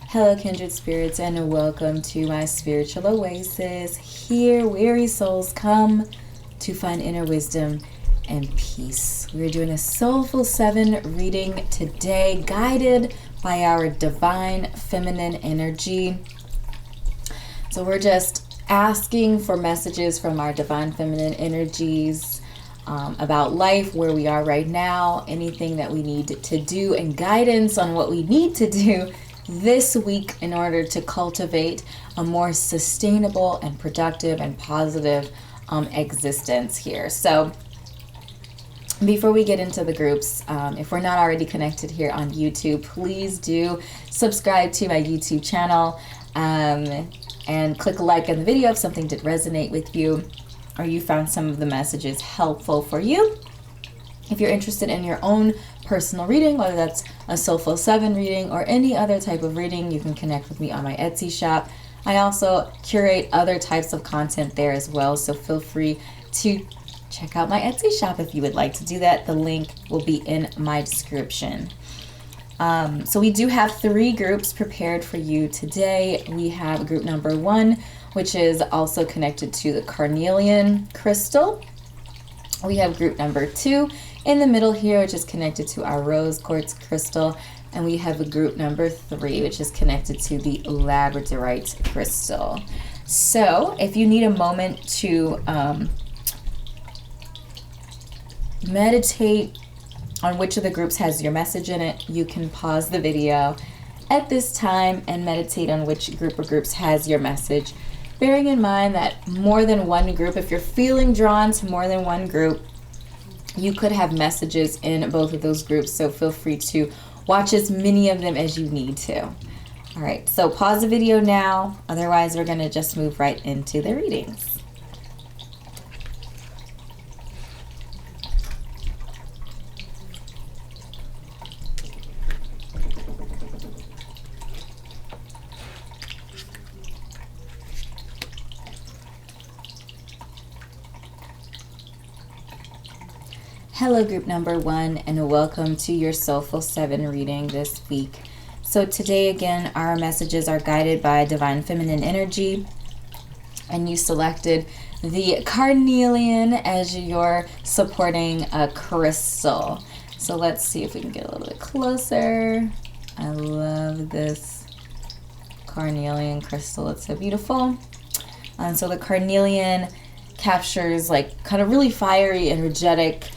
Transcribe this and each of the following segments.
Hello, Kindred Spirits, and welcome to my spiritual oasis. Here, weary souls come to find inner wisdom and peace. We're doing a Soulful 7 reading today, guided by our divine feminine energy. So we're just asking for messages from our divine feminine energies about life, where we are right now, anything that we need to do, and guidance on what we need to do this week in order to cultivate a more sustainable and productive and positive existence here. So before we get into the groups, if we're not already connected here on YouTube, please do subscribe to my YouTube channel and click like on the video if something did resonate with you or you found some of the messages helpful for you. If you're interested in your own personal reading, whether that's a Soulful 7 reading or any other type of reading, you can connect with me on my Etsy shop. I also curate other types of content there as well, so feel free to check out my Etsy shop if you would like to do that. The link will be in my description. So we do have 3 groups prepared for you today. We have group number 1, which is also connected to the carnelian crystal. We have group number 2 in the middle here, which is connected to our rose quartz crystal. And we have a group number 3, which is connected to the labradorite crystal. So if you need a moment to meditate on which of the groups has your message in it, you can pause the video at this time and meditate on which group or groups has your message. Bearing in mind that more than one group, if you're feeling drawn to more than one group, you could have messages in both of those groups, so feel free to watch as many of them as you need to. All right, so pause the video now, otherwise we're going to just move right into the readings. Hello, group number 1, and welcome to your Soulful 7 reading this week. So today, again, our messages are guided by divine feminine energy, and you selected the carnelian as your supporting crystal. So let's see if we can get a little bit closer. I love this carnelian crystal. It's so beautiful. So the carnelian captures like kind of really fiery, energetic,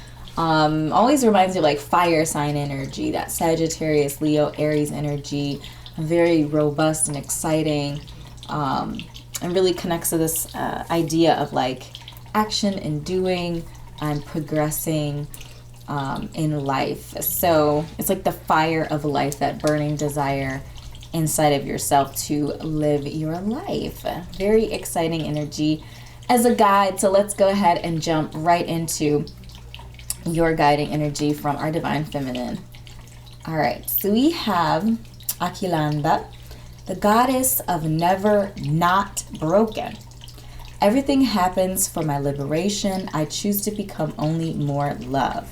always reminds you of like fire sign energy, that Sagittarius, Leo, Aries energy, very robust and exciting, and really connects to this idea of like action and doing and progressing in life. So it's like the fire of life, that burning desire inside of yourself to live your life. Very exciting energy as a guide. So let's go ahead and jump right into your guiding energy from our divine feminine. All right, so we have Aquilanda, the goddess of never not broken. Everything happens for my liberation. I choose to become only more love.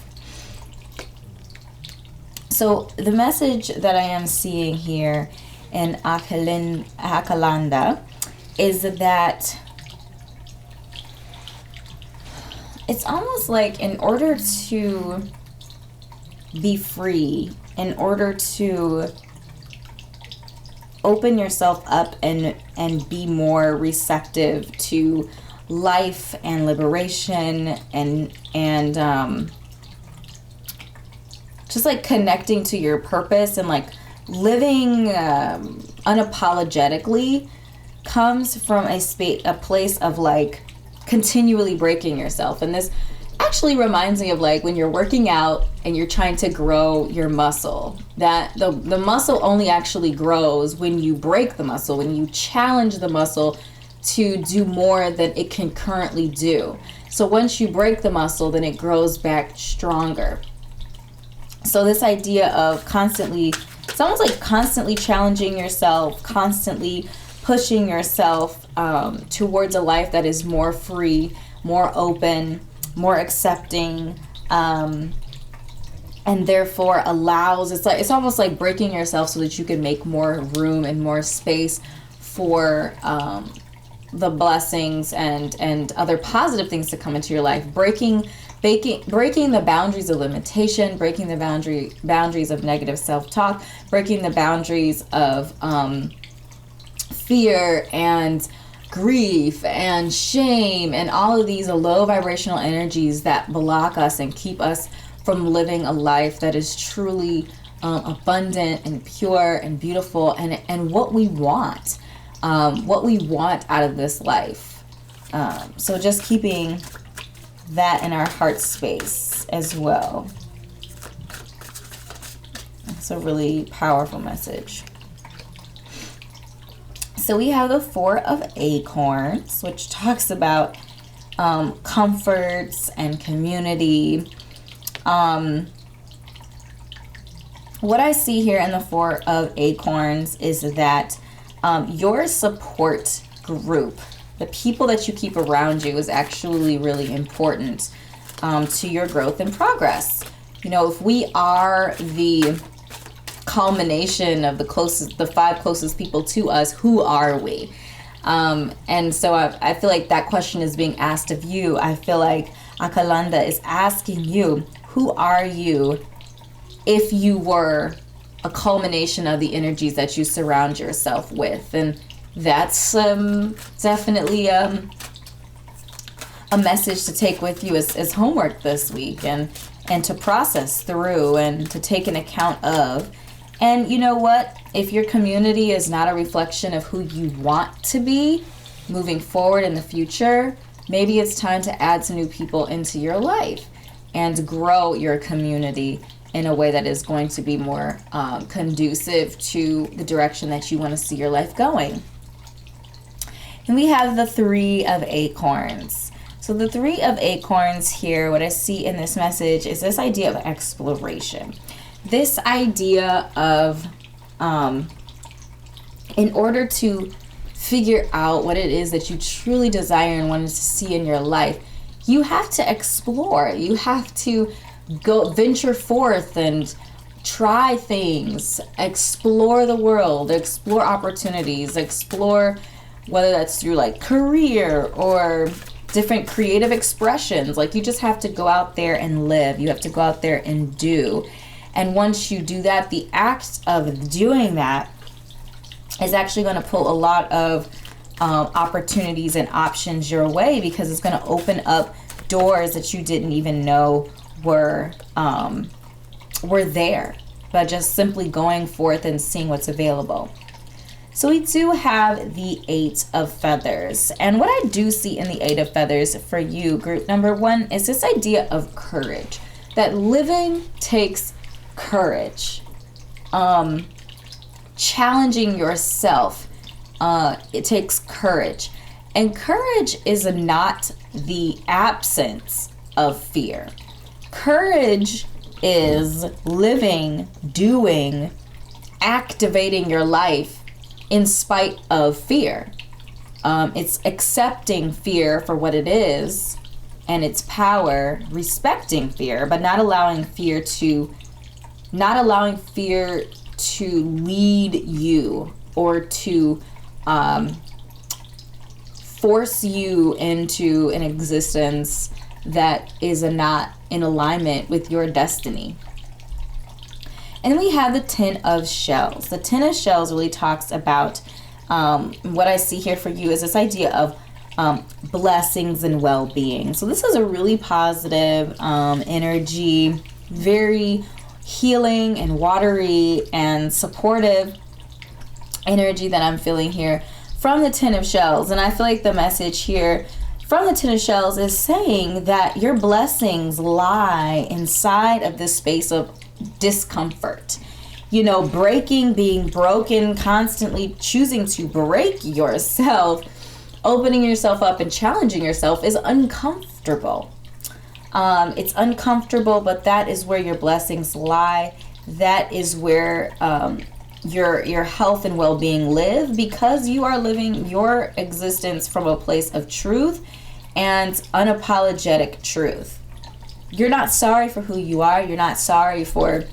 So the message that I am seeing here in Aquilanda is that it's almost like in order to be free, in order to open yourself up and be more receptive to life and liberation and just like connecting to your purpose and like living unapologetically, comes from a place of like continually breaking yourself. And this actually reminds me of like when you're working out and you're trying to grow your muscle, that the muscle only actually grows when you break the muscle, when you challenge the muscle to do more than it can currently do. So once you break the muscle, then it grows back stronger. So this idea of constantly, it's almost like constantly challenging yourself, constantly pushing yourself towards a life that is more free, more open, more accepting, and therefore allows, it's almost like breaking yourself so that you can make more room and more space for the blessings and other positive things to come into your life. Breaking the boundaries of limitation, breaking the boundaries of negative self-talk, breaking the boundaries of fear and grief and shame and all of these low vibrational energies that block us and keep us from living a life that is truly abundant and pure and beautiful and what we want out of this life. So just keeping that in our heart space as well. It's a really powerful message. So we have the Four of Acorns, which talks about comforts and community. What I see here in the Four of Acorns is that your support group, the people that you keep around you, is actually really important to your growth and progress. You know, if we are the culmination of the five closest people to us, who are we? And so I feel like that question is being asked of you. I feel like Akalanda is asking you, who are you if you were a culmination of the energies that you surround yourself with? And that's definitely a message to take with you as homework this week and to process through and to take an account of. And you know what? If your community is not a reflection of who you want to be moving forward in the future, maybe it's time to add some new people into your life and grow your community in a way that is going to be more conducive to the direction that you want to see your life going. And we have the Three of Acorns. So the Three of Acorns here, what I see in this message is this idea of exploration. This idea of, in order to figure out what it is that you truly desire and wanted to see in your life, you have to explore. You have to go venture forth and try things, explore the world, explore opportunities, explore whether that's through like career or different creative expressions. Like, you just have to go out there and live. You have to go out there and do. And once you do that, the act of doing that is actually going to pull a lot of opportunities and options your way, because it's going to open up doors that you didn't even know were there, but just simply going forth and seeing what's available. So we do have the Eight of Feathers. And what I do see in the Eight of Feathers for you, group number one, is this idea of courage. That living takes courage. Challenging yourself, it takes courage. And courage is not the absence of fear. Courage is living, doing, activating your life in spite of fear. It's accepting fear for what it is and its power, respecting fear, but not allowing fear to lead you or to force you into an existence that is not in alignment with your destiny. And then we have the Ten of Shells. The Ten of Shells really talks about what I see here for you is this idea of blessings and well-being. So this is a really positive energy, very healing and watery and supportive energy that I'm feeling here from the Ten of Shells. And I feel like the message here from the Ten of Shells is saying that your blessings lie inside of this space of discomfort. You know, breaking, being broken, constantly choosing to break yourself, opening yourself up and challenging yourself is uncomfortable. It's uncomfortable, but that is where your blessings lie. That is where your health and well-being live, because you are living your existence from a place of truth and unapologetic truth. you're not sorry for who you are. You're not sorry for,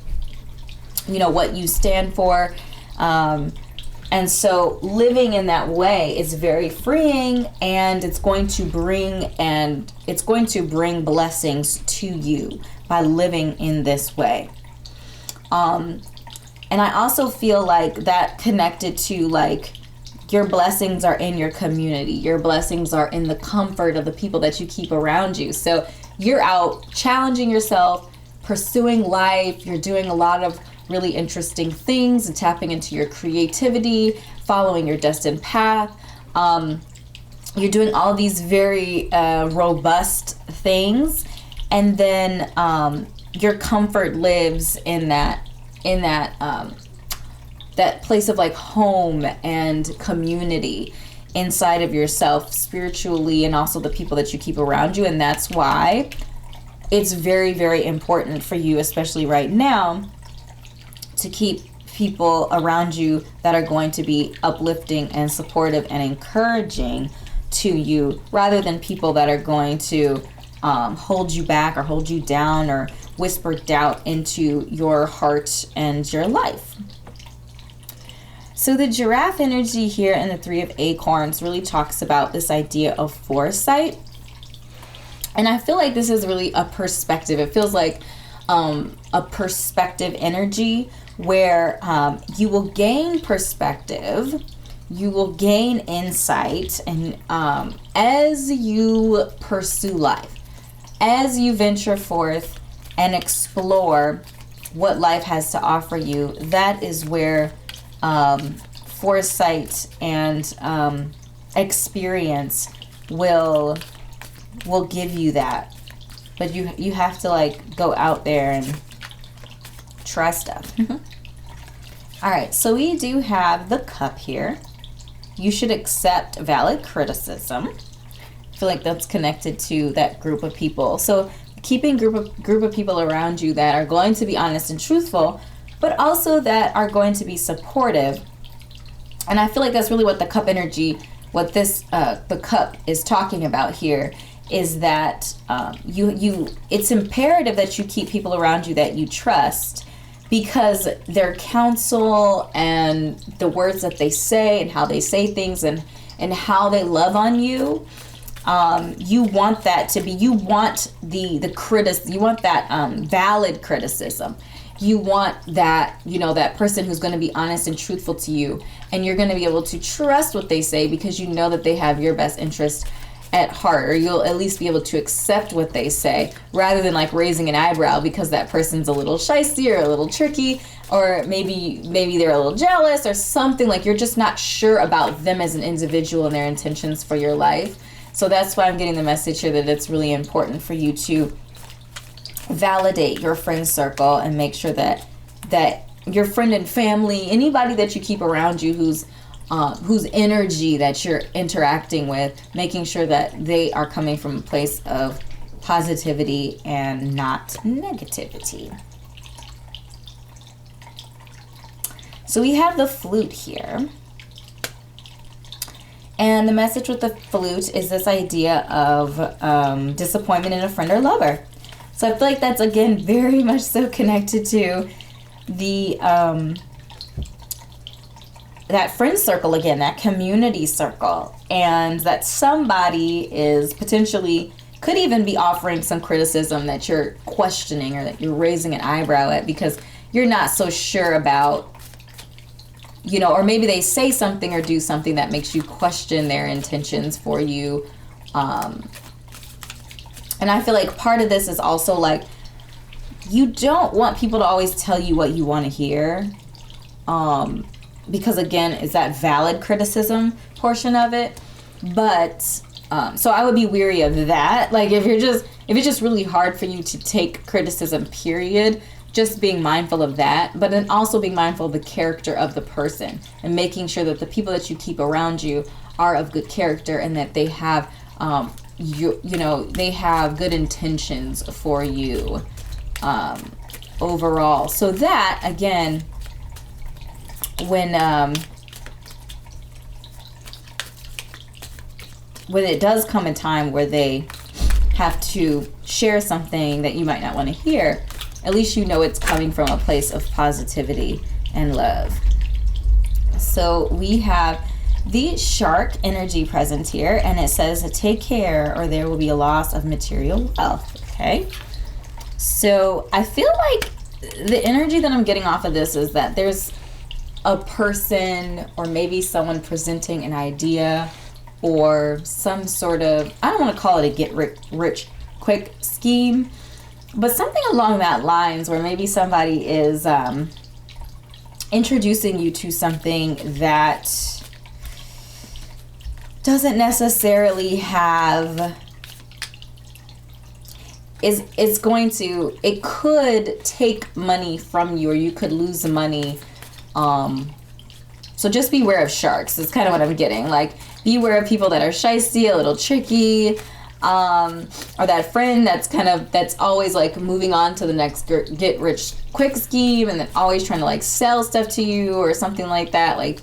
you know, what you stand for. And so living in that way is very freeing, and it's going to bring blessings to you by living in this way. And I also feel like that connected to, like, your blessings are in your community. Your blessings are in the comfort of the people that you keep around you. So you're out challenging yourself, pursuing life. You're doing a lot of really interesting things and tapping into your creativity, following your destined path. You're doing all these very robust things, and then your comfort lives in that place of like home and community inside of yourself spiritually, and also the people that you keep around you. And that's why it's very, very important for you, especially right now, to keep people around you that are going to be uplifting and supportive and encouraging to you, rather than people that are going to hold you back or hold you down or whisper doubt into your heart and your life. So the giraffe energy here in the Three of Acorns really talks about this idea of foresight. And I feel like this is really a perspective. It feels like a perspective energy where you will gain perspective, you will gain insight, and as you pursue life, as you venture forth and explore what life has to offer you, that is where foresight and experience will give you that. But you have to like go out there and try stuff. All right, so we do have the Cup here. You should accept valid criticism. I feel like that's connected to that group of people. So keeping group of people around you that are going to be honest and truthful, but also that are going to be supportive. And I feel like that's really what the Cup energy, what this the Cup is talking about here, is that it's imperative that you keep people around you that you trust, because their counsel and the words that they say and how they say things and how they love on you, you want that to be, you want you want that valid criticism. You want that, you know, that person who's going to be honest and truthful to you, and you're going to be able to trust what they say because you know that they have your best interest at heart, or you'll at least be able to accept what they say, rather than like raising an eyebrow because that person's a little shysty or a little tricky, or maybe they're a little jealous or something. Like, you're just not sure about them as an individual and their intentions for your life. So that's why I'm getting the message here that it's really important for you to validate your friend circle and make sure that your friend and family, anybody that you keep around you whose energy that you're interacting with, making sure that they are coming from a place of positivity and not negativity. So we have the flute here. And the message with the flute is this idea of disappointment in a friend or lover. So I feel like that's, again, very much so connected to the that friend circle again, that community circle, and that somebody is potentially, could even be offering some criticism that you're questioning or that you're raising an eyebrow at because you're not so sure about, you know, or maybe they say something or do something that makes you question their intentions for you. And I feel like part of this is also like, you don't want people to always tell you what you want to hear. Because again, is that valid criticism portion of it. But so I would be weary of that. Like, if it's just really hard for you to take criticism, period, just being mindful of that, but then also being mindful of the character of the person and making sure that the people that you keep around you are of good character and that they have they have good intentions for you overall. So that, again, when it does come a time where they have to share something that you might not want to hear, at least you know it's coming from a place of positivity and love. So we have the shark energy present here, and it says take care or there will be a loss of material wealth. Okay, so I feel like the energy that I'm getting off of this is that there's a person or maybe someone presenting an idea or some sort of, I don't want to call it a get rich quick scheme, but something along that lines where maybe somebody is introducing you to something that doesn't necessarily have, it could take money from you, or you could lose money. So just beware of sharks. That's kind of what I'm getting. Like, beware of people that are shysty, a little tricky, or that friend that's always like moving on to the next get rich quick scheme, and then always trying to like sell stuff to you or something like that. Like,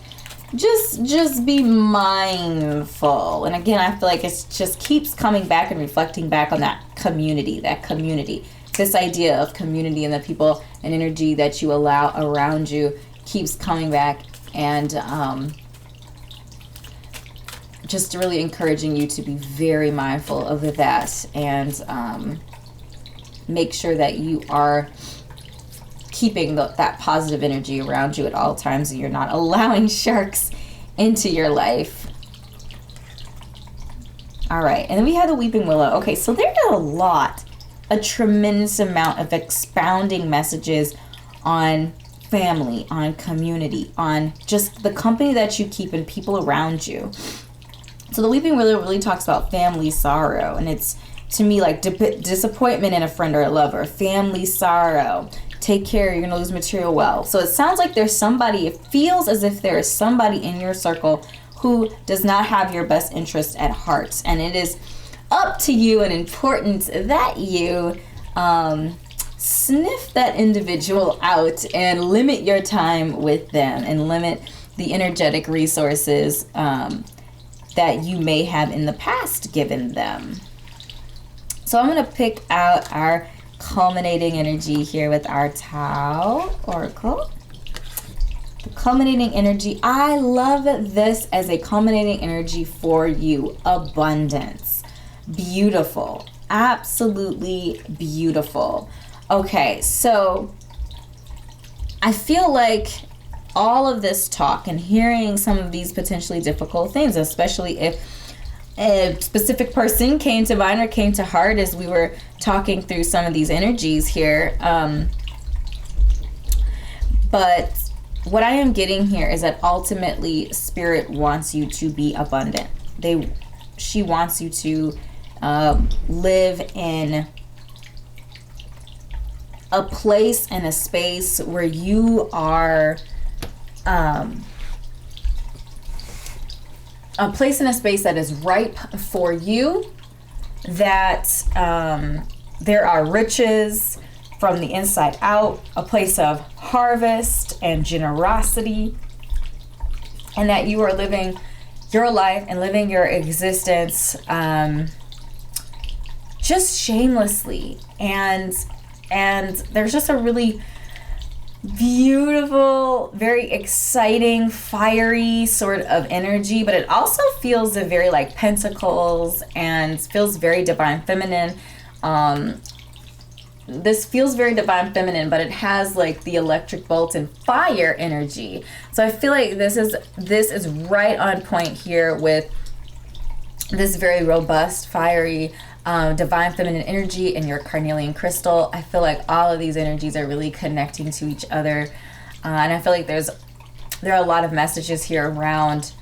just be mindful. And again, I feel like it just keeps coming back and reflecting back on that community, this idea of community, and the people and energy that you allow around you keeps coming back, and just really encouraging you to be very mindful of that, and make sure that you are keeping that positive energy around you at all times, and you're not allowing sharks into your life. All right, and then we have the Weeping Willow. Okay, so there's a tremendous amount of expounding messages on family, on community, on just the company that you keep and people around you. So the Weeping Willow really talks about family sorrow, and it's, to me, like disappointment in a friend or a lover, family sorrow. Take care, you're gonna lose material wealth. So it sounds like there's somebody, it feels as if there is somebody in your circle who does not have your best interest at heart. And it is up to you and important that you sniff that individual out and limit your time with them, and limit the energetic resources that you may have in the past given them. So I'm gonna pick out our culminating energy here with our Tau Oracle. The culminating energy, I love this as a culminating energy for you. Abundance. Beautiful. Absolutely beautiful. Okay, so I feel like all of this talk and hearing some of these potentially difficult things, especially if a specific person came to mind or came to heart as we were talking through some of these energies here. But what I am getting here is that ultimately Spirit wants you to be abundant. She wants you to live in a place and a space where you are a place and a space that is ripe for you, that there are riches from the inside out, a place of harvest and generosity, and that you are living your life and living your existence just shamelessly. And there's just a really beautiful, very exciting, fiery sort of energy, but it also feels very like pentacles and feels very divine feminine. This feels very divine feminine, but it has like the electric bolt and fire energy. So I feel like this is right on point here with this very robust, fiery, divine feminine energy in your carnelian crystal. I feel like all of these energies are really connecting to each other, and I feel like there are a lot of messages here around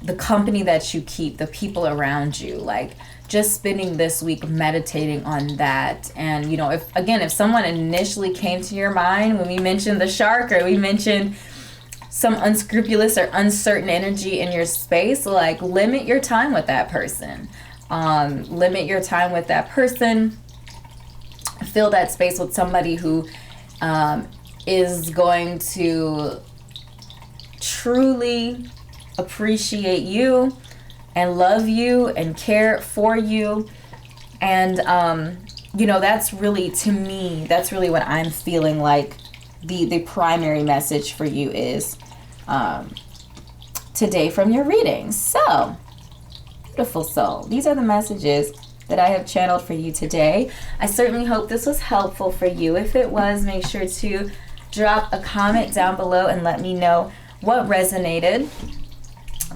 the company that you keep, the people around you, like just spending this week meditating on that. And you know, if someone initially came to your mind when we mentioned the shark, or we mentioned some unscrupulous or uncertain energy in your space, like limit your time with that person. Limit your time with that person. Fill that space with somebody who is going to truly appreciate you and love you and care for you, And, that's really, to me, that's really what I'm feeling like the primary message for you is today from your readings. So, beautiful soul, these are the messages that I have channeled for you today. I certainly hope this was helpful for you. If it was, make sure to drop a comment down below and let me know what resonated.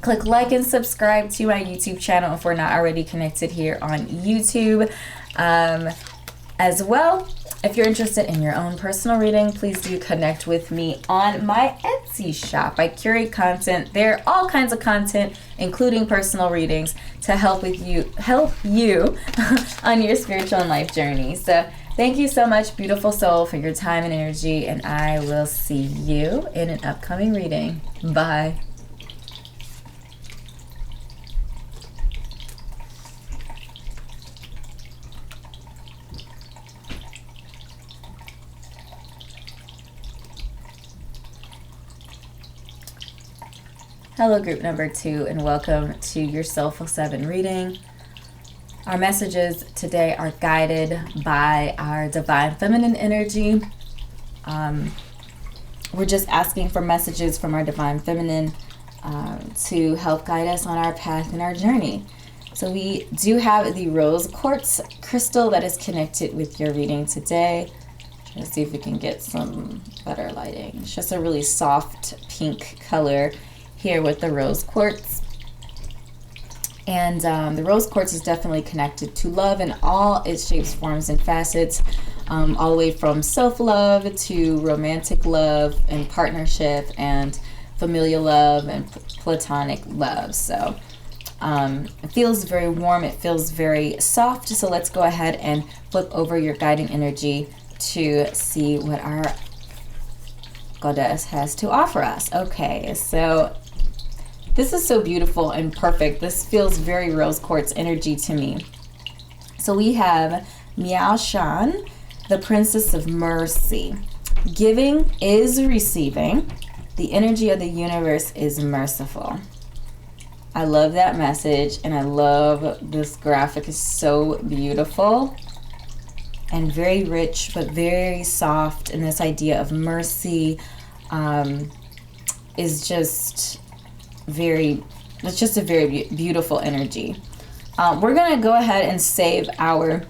Click like and subscribe to my YouTube channel if we're not already connected here on YouTube. As well, if you're interested in your own personal reading, please do connect with me on my Etsy shop. I curate content there, all kinds of content, including personal readings, to help you on your spiritual and life journey. So thank you so much, beautiful soul, for your time and energy, and I will see you in an upcoming reading. Bye. Hello, group number 2, and welcome to your Soulful 7 reading. Our messages today are guided by our divine feminine energy. We're just asking for messages from our divine feminine to help guide us on our path and our journey. So we do have the rose quartz crystal that is connected with your reading today. Trying to see if we can get some better lighting. It's just a really soft pink color here with the rose quartz. And the rose quartz is definitely connected to love in all its shapes, forms, and facets, all the way from self-love to romantic love and partnership and familial love and platonic love. So it feels very warm, it feels very soft. So let's go ahead and flip over your guiding energy to see what our goddess has to offer us. Okay, so this is so beautiful and perfect. This feels very rose quartz energy to me. So we have Miao Shan, the Princess of Mercy. Giving is receiving. The energy of the universe is merciful. I love that message, and I love this graphic. It's so beautiful and very rich, but very soft. And this idea of mercy is just it's just a very beautiful energy. We're gonna go ahead and save our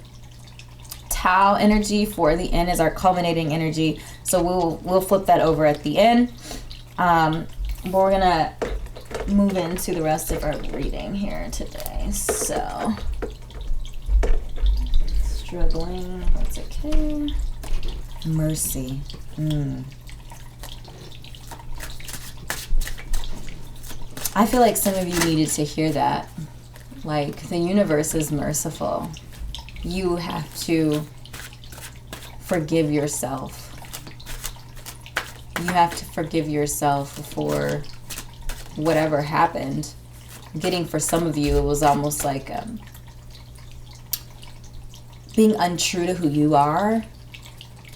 Tao energy for the end as our culminating energy. So we'll flip that over at the end. But we're gonna move into the rest of our reading here today. So struggling, that's okay. Mercy. I feel like some of you needed to hear that. Like, the universe is merciful. You have to forgive yourself. You have to forgive yourself for whatever happened. I'm getting, for some of you, it was almost like being untrue to who you are,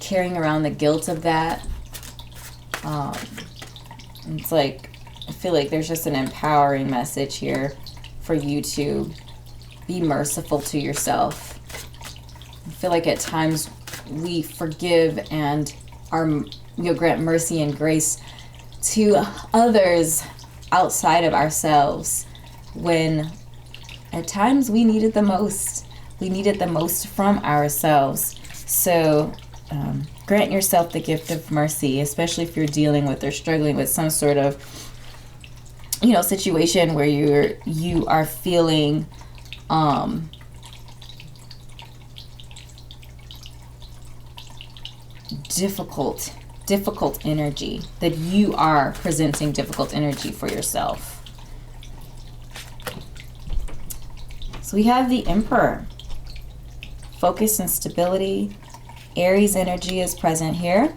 carrying around the guilt of that. It's like, I feel like there's just an empowering message here for you to be merciful to yourself. I feel like at times we forgive and grant mercy and grace to others outside of ourselves when at times we need it the most. We need it the most from ourselves. So grant yourself the gift of mercy, especially if you're dealing with or struggling with some sort of situation where you are feeling difficult energy, that you are presenting difficult energy for yourself. So we have the Emperor. Focus and stability. Aries energy is present here.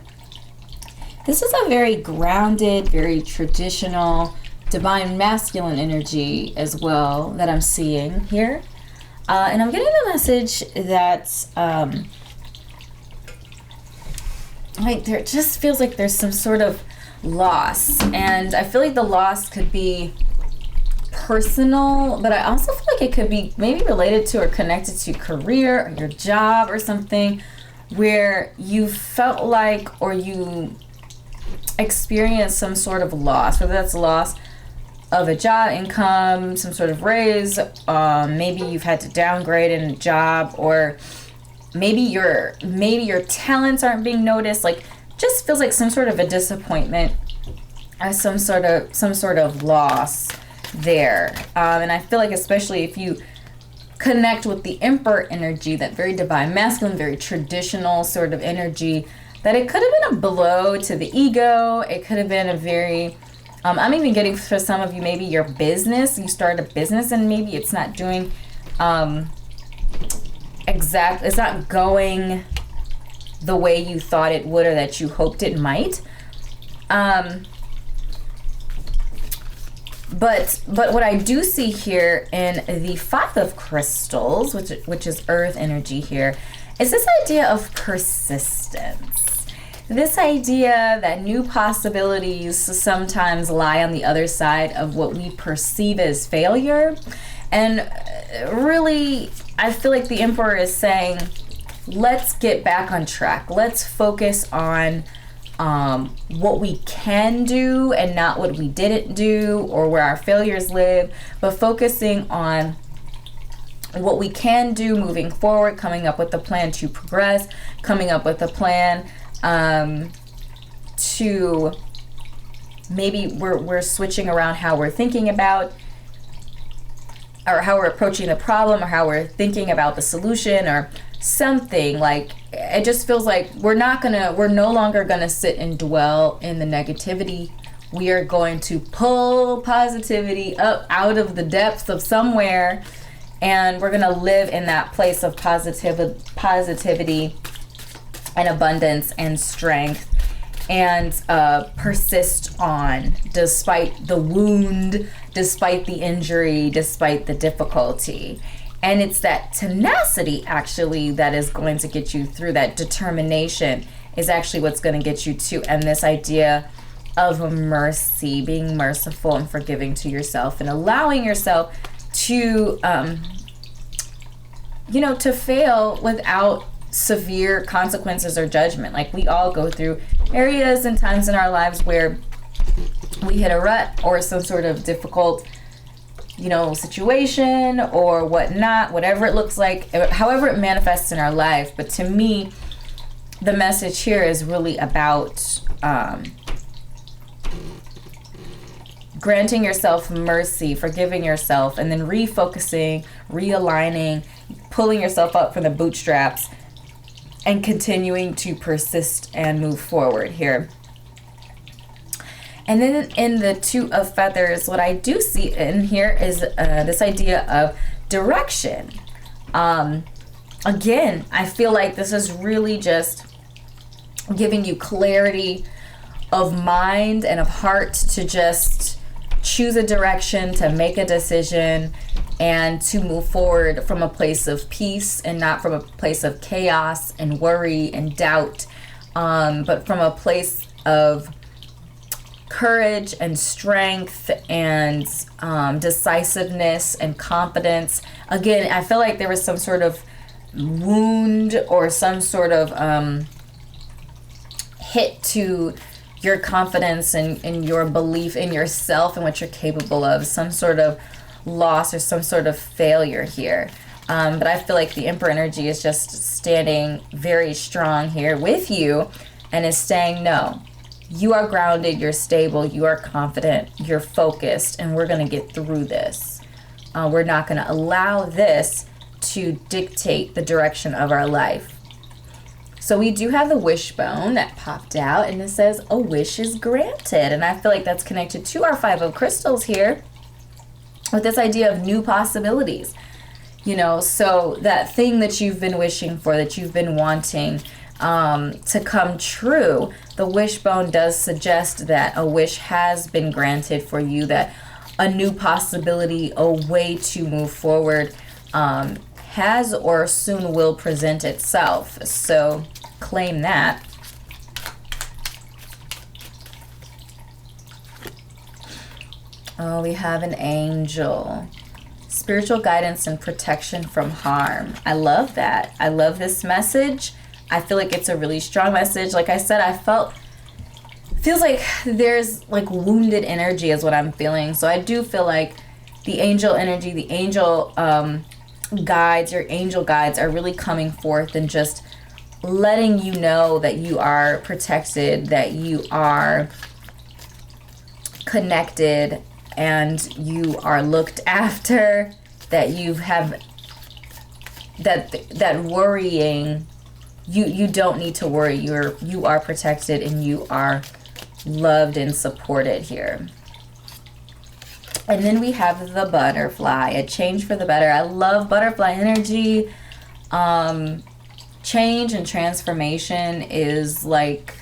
This is a very grounded, very traditional, divine masculine energy as well that I'm seeing here. And I'm getting the message that like there just feels like there's some sort of loss. And I feel like the loss could be personal, but I also feel like it could be maybe related to or connected to career or your job or something, where you felt like, or you experienced some sort of loss, whether that's loss of a job, income, some sort of raise, maybe you've had to downgrade in a job, or maybe your talents aren't being noticed. Like, just feels like some sort of a disappointment, some sort of loss there. And I feel like, especially if you connect with the Emperor energy, that very divine masculine, very traditional sort of energy, that it could have been a blow to the ego. It could have been a very, I'm even getting, for some of you, maybe your business, you started a business and maybe it's not doing, it's not going the way you thought it would or that you hoped it might. But what I do see here in the Five of Crystals, which is earth energy here, is this idea of persistence. This idea that new possibilities sometimes lie on the other side of what we perceive as failure. And really, I feel like the Emperor is saying, let's get back on track. Let's focus on what we can do and not what we didn't do or where our failures live, but focusing on what we can do moving forward, coming up with a plan to progress, coming up with a plan to maybe we're switching around how we're thinking about, or how we're approaching the problem, or how we're thinking about the solution, or something. Like, it just feels like we're no longer gonna sit and dwell in the negativity. We are going to pull positivity up out of the depths of somewhere, and we're gonna live in that place of positivity and abundance and strength, and persist on despite the wound, despite the injury, despite the difficulty. And it's that tenacity, actually, that is going to get you through. That determination is actually what's going to get you to. And this idea of mercy, being merciful and forgiving to yourself, and allowing yourself to, to fail without severe consequences or judgment. Like, we all go through areas and times in our lives where we hit a rut or some sort of difficult situation or whatnot, whatever it looks like, however it manifests in our life. But to me, the message here is really about granting yourself mercy, forgiving yourself, and then refocusing, realigning, pulling yourself up from the bootstraps, and continuing to persist and move forward here. And then in the Two of Feathers, what I do see in here is this idea of direction. Again, I feel like this is really just giving you clarity of mind and of heart to just choose a direction, to make a decision, and to move forward from a place of peace and not from a place of chaos and worry and doubt, but from a place of courage and strength and decisiveness and confidence. Again, I feel like there was some sort of wound or some sort of hit to your confidence and your belief in yourself and what you're capable of, some sort of loss or some sort of failure here. But I feel like the Emperor energy is just standing very strong here with you and is saying, no, you are grounded, you're stable, you are confident, you're focused, and we're going to get through this. We're not going to allow this to dictate the direction of our life. So we do have the wishbone that popped out, and it says a wish is granted. And I feel like that's connected to our Five of Crystals here with this idea of new possibilities. So that thing that you've been wishing for, that you've been wanting to come true, the wishbone does suggest that a wish has been granted for you, that a new possibility, a way to move forward has or soon will present itself. So claim that. Oh, we have an angel. Spiritual guidance and protection from harm. I love that. I love this message. I feel like it's a really strong message. Like I said, feels like there's like wounded energy is what I'm feeling. So I do feel like the angel energy, the angel guides, your angel guides are really coming forth and just letting you know that you are protected, that you are connected, and you are looked after, that you have that worrying, you don't need to worry. You are protected and you are loved and supported here. And then we have the butterfly, a change for the better. I love butterfly energy. Change and transformation is like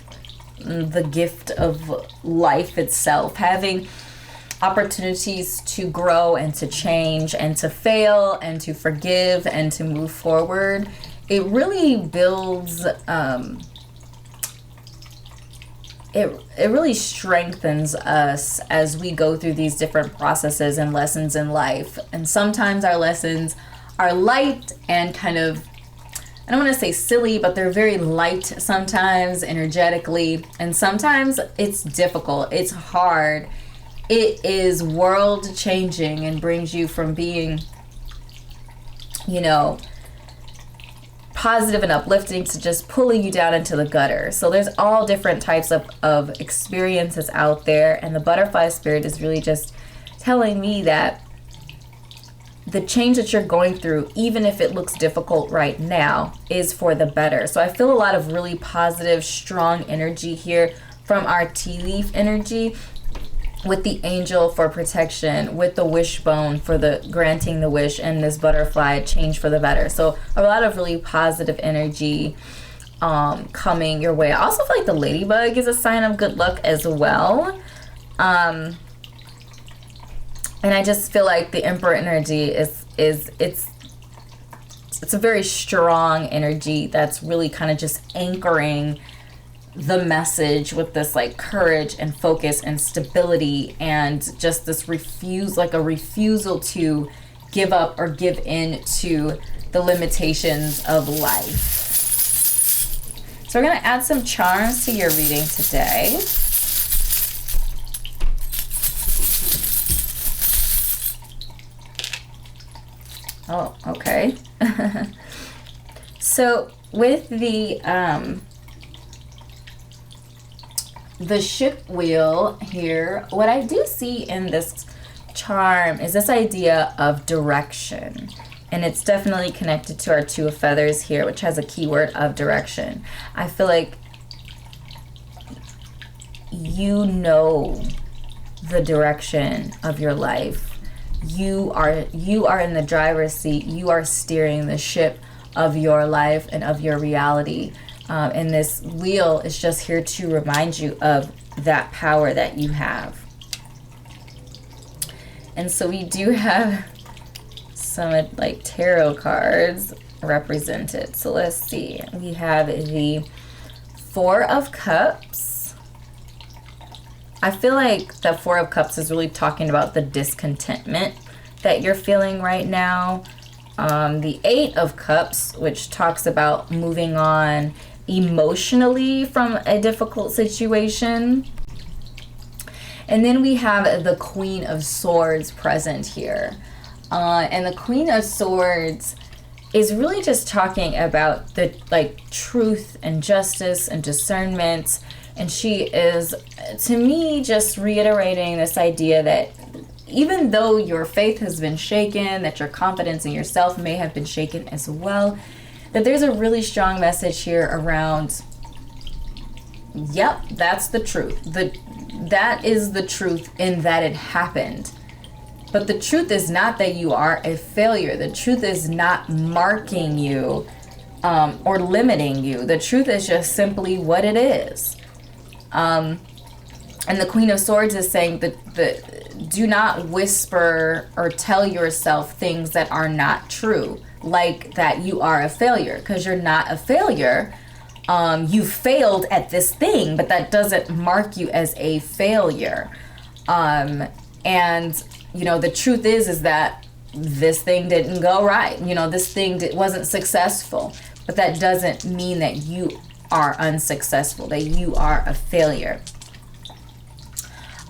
the gift of life itself. Having opportunities to grow and to change and to fail and to forgive and to move forward. It really builds, it really strengthens us as we go through these different processes and lessons in life. And sometimes our lessons are light and kind of, I don't want to say silly, but they're very light sometimes energetically. And sometimes it's difficult. It's hard. It is world changing and brings you from being, positive and uplifting to just pulling you down into the gutter. So there's all different types of experiences out there. And the butterfly spirit is really just telling me that the change that you're going through, even if it looks difficult right now, is for the better. So I feel a lot of really positive, strong energy here from our tea leaf energy, with the angel for protection, with the wishbone for the granting the wish, and this butterfly, change for the better. So a lot of really positive energy coming your way. I also feel like the ladybug is a sign of good luck as well. And I just feel like the emperor energy it's a very strong energy that's really kind of just anchoring the message with this like courage and focus and stability, and just this refusal to give up or give in to the limitations of life. So we're going to add some charms to your reading today. Oh, okay. So with the ship wheel here, what I do see in this charm is this idea of direction. And it's definitely connected to our two of feathers here, which has a keyword of direction. I feel like you know the direction of your life. You are in the driver's seat. You are steering the ship of your life and of your reality. And this wheel is just here to remind you of that power that you have. And so we do have some like tarot cards represented. So let's see. We have the Four of Cups. I feel like the Four of Cups is really talking about the discontentment that you're feeling right now. The Eight of Cups, which talks about moving on emotionally from a difficult situation. And then we have the Queen of Swords present here. And the Queen of Swords is really just talking about the truth and justice and discernment. And she is, to me, just reiterating this idea that even though your faith has been shaken, that your confidence in yourself may have been shaken as well, that there's a really strong message here around, yep, that's the truth. That is the truth in that it happened. But the truth is not that you are a failure. The truth is not marking you or limiting you. The truth is just simply what it is. And the Queen of Swords is saying that do not whisper or tell yourself things that are not true, like that you are a failure, because you're not a failure. You failed at this thing, but that doesn't mark you as a failure. And, you know, the truth is that this thing didn't go right. You know, this thing wasn't successful. But that doesn't mean that you are unsuccessful, that you are a failure.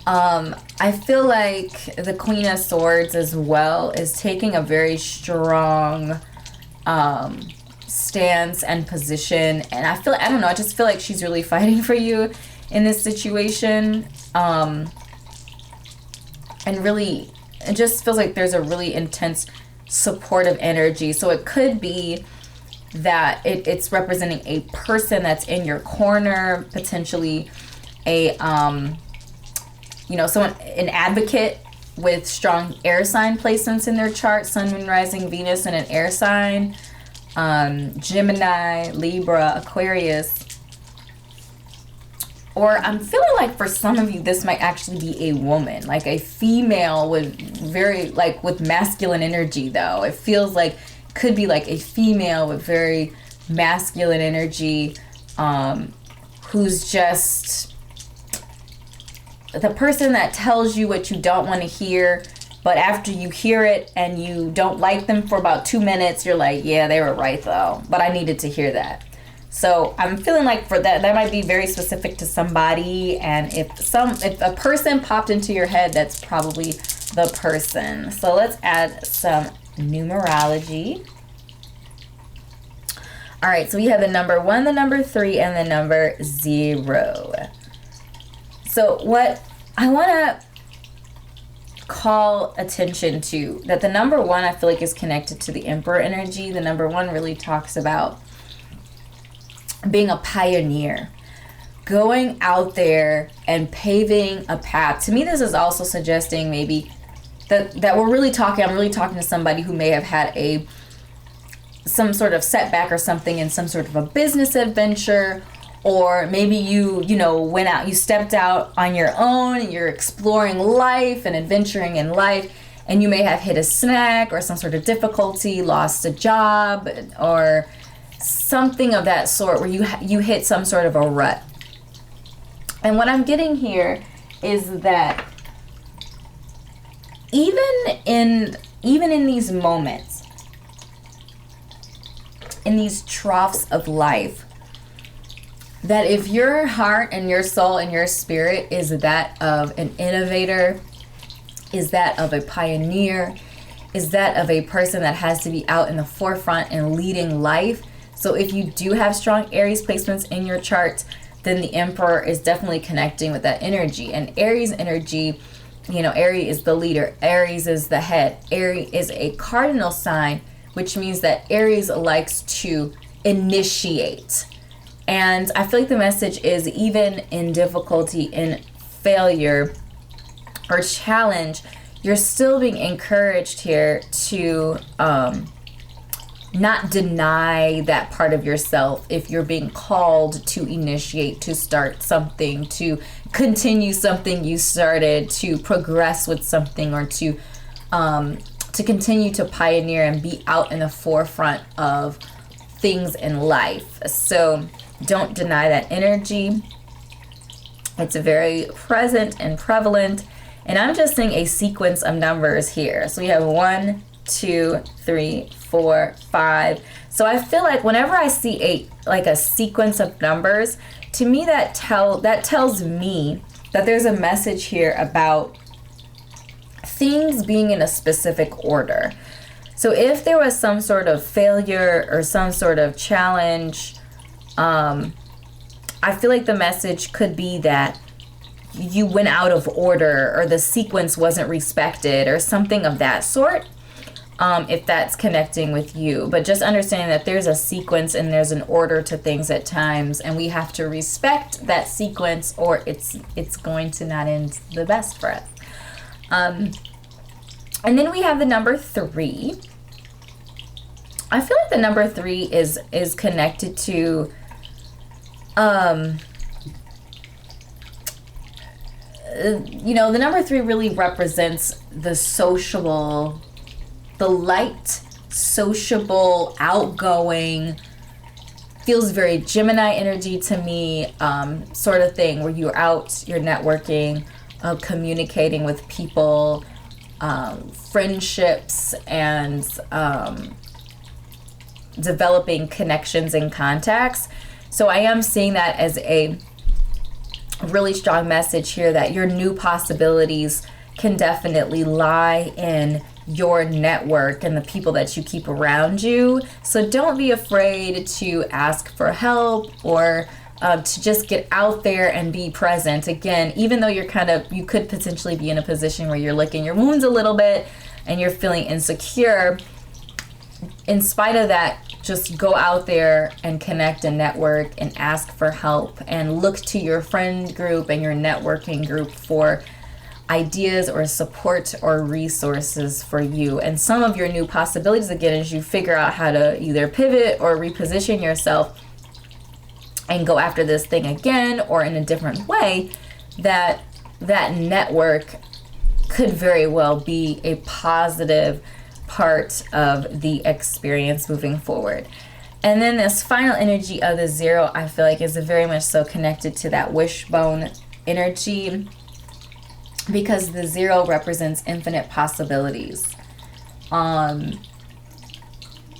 I feel like the Queen of Swords as well is taking a very strong stance and position. And I just feel like she's really fighting for you in this situation. And really, it just feels like there's a really intense supportive energy. So it could be that it's representing a person that's in your corner, potentially someone, an advocate with strong air sign placements in their chart, Sun, Moon, Rising, Venus, and an air sign, Gemini, Libra, Aquarius. Or I'm feeling like for some of you, this might actually be a woman, like a female with with masculine energy though. It feels like, could be like a female with very masculine energy, who's just the person that tells you what you don't want to hear, but after you hear it and you don't like them for about 2 minutes, you're like, yeah, they were right though, but I needed to hear that. So I'm feeling like for that might be very specific to somebody, and if a person popped into your head, that's probably the person. So let's add some numerology. All right, so we have the number 1, the number 3, and the number 0. So what I want to call attention to, that the number 1 I feel like is connected to the Emperor energy. The number 1 really talks about being a pioneer, going out there and paving a path. To me, this is also suggesting maybe that I'm really talking to somebody who may have had some sort of setback or something in some sort of a business adventure. Or maybe you went out, you stepped out on your own and you're exploring life and adventuring in life, and you may have hit a snag or some sort of difficulty, lost a job, or something of that sort where you hit some sort of a rut. And what I'm getting here is that even in these moments, in these troughs of life, that if your heart and your soul and your spirit is that of an innovator, is that of a pioneer, is that of a person that has to be out in the forefront and leading life. So if you do have strong Aries placements in your chart, then the Emperor is definitely connecting with that energy. And Aries energy, Aries is the leader, Aries is the head, Aries is a cardinal sign, which means that Aries likes to initiate. And I feel like the message is, even in difficulty, in failure or challenge, you're still being encouraged here to not deny that part of yourself if you're being called to initiate, to start something, to continue something you started, to progress with something, or to continue to pioneer and be out in the forefront of things in life. So don't deny that energy. It's very present and prevalent. And I'm just seeing a sequence of numbers here. So we have 1, 2, 3, 4, 5. So I feel like whenever I see a sequence of numbers, to me that tells me that there's a message here about things being in a specific order. So if there was some sort of failure or some sort of challenge, I feel like the message could be that you went out of order, or the sequence wasn't respected, or something of that sort, if that's connecting with you. But just understanding that there's a sequence and there's an order to things at times, and we have to respect that sequence, or it's going to not end the best for us. And then we have the number 3. I feel like the number 3 is connected to the number 3 really represents the sociable, the light, sociable, outgoing, feels very Gemini energy to me, sort of thing, where you're out, you're networking, communicating with people, friendships, and developing connections and contacts. So I am seeing that as a really strong message here, that your new possibilities can definitely lie in your network and the people that you keep around you. So don't be afraid to ask for help, or to just get out there and be present. Again, even though you could potentially be in a position where you're licking your wounds a little bit and you're feeling insecure, in spite of that, just go out there and connect and network and ask for help, and look to your friend group and your networking group for ideas or support or resources for you. And some of your new possibilities, again, as you figure out how to either pivot or reposition yourself and go after this thing again or in a different way, that network could very well be a positive part of the experience moving forward. And then this final energy of the 0, I feel like, is very much so connected to that wishbone energy, because the 0 represents infinite possibilities. And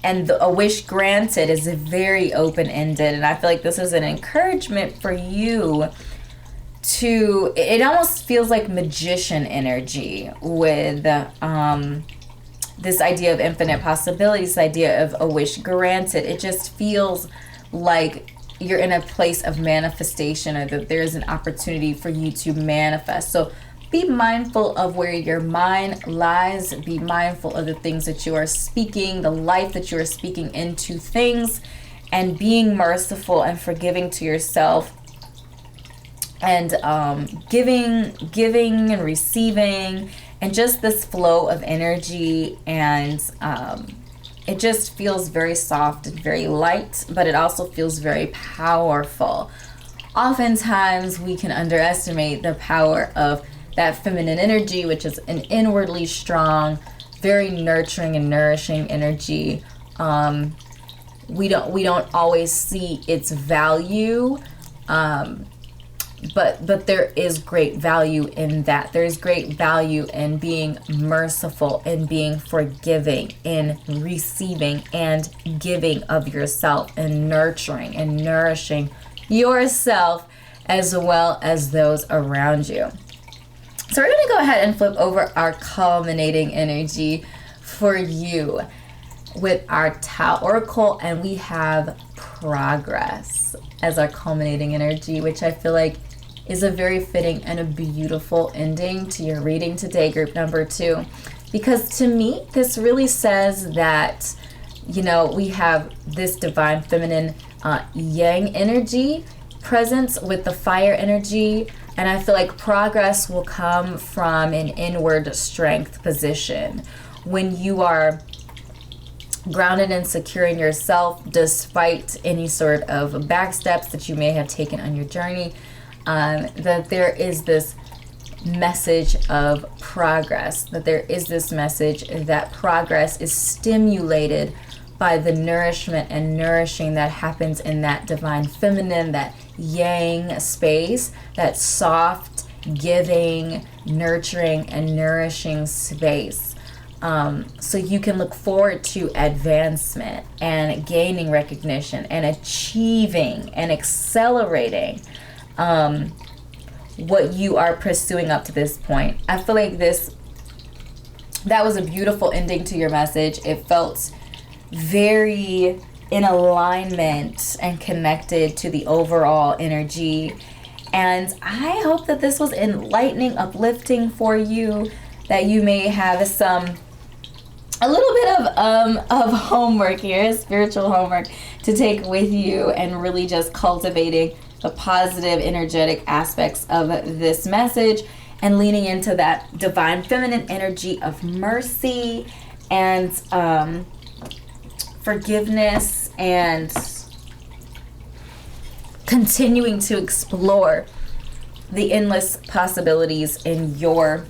a wish granted is very open-ended, and I feel like this is an encouragement for you to, it almost feels like magician energy with this idea of infinite possibilities, this idea of a wish granted. It just feels like you're in a place of manifestation, or that there's an opportunity for you to manifest. So be mindful of where your mind lies. Be mindful of the things that you are speaking, the life that you are speaking into things, and being merciful and forgiving to yourself, and giving and receiving, and just this flow of energy. And it just feels very soft and very light, but it also feels very powerful. Oftentimes we can underestimate the power of that feminine energy, which is an inwardly strong, very nurturing and nourishing energy. We don't always see its value, but there is great value in that. There is great value in being merciful, in being forgiving, in receiving and giving of yourself, and nurturing and nourishing yourself as well as those around you. So we're going to go ahead and flip over our culminating energy for you with our Tao Oracle, and we have progress as our culminating energy, which I feel like is a very fitting and a beautiful ending to your reading today, group number 2. Because to me, this really says that, we have this divine feminine yang energy presence with the fire energy. And I feel like progress will come from an inward strength position. When you are grounded and secure in yourself, despite any sort of backsteps that you may have taken on your journey, that there is this message of progress, that there is this message that progress is stimulated by the nourishment and nourishing that happens in that divine feminine, that yang space, that soft, giving, nurturing, and nourishing space. So you can look forward to advancement and gaining recognition and achieving and accelerating what you are pursuing up to this point. I feel like that was a beautiful ending to your message. It felt very in alignment and connected to the overall energy. And I hope that this was enlightening, uplifting for you, that you may have a little bit of homework here, spiritual homework, to take with you, and really just cultivating the positive energetic aspects of this message, and leaning into that divine feminine energy of mercy and forgiveness, and continuing to explore the endless possibilities in your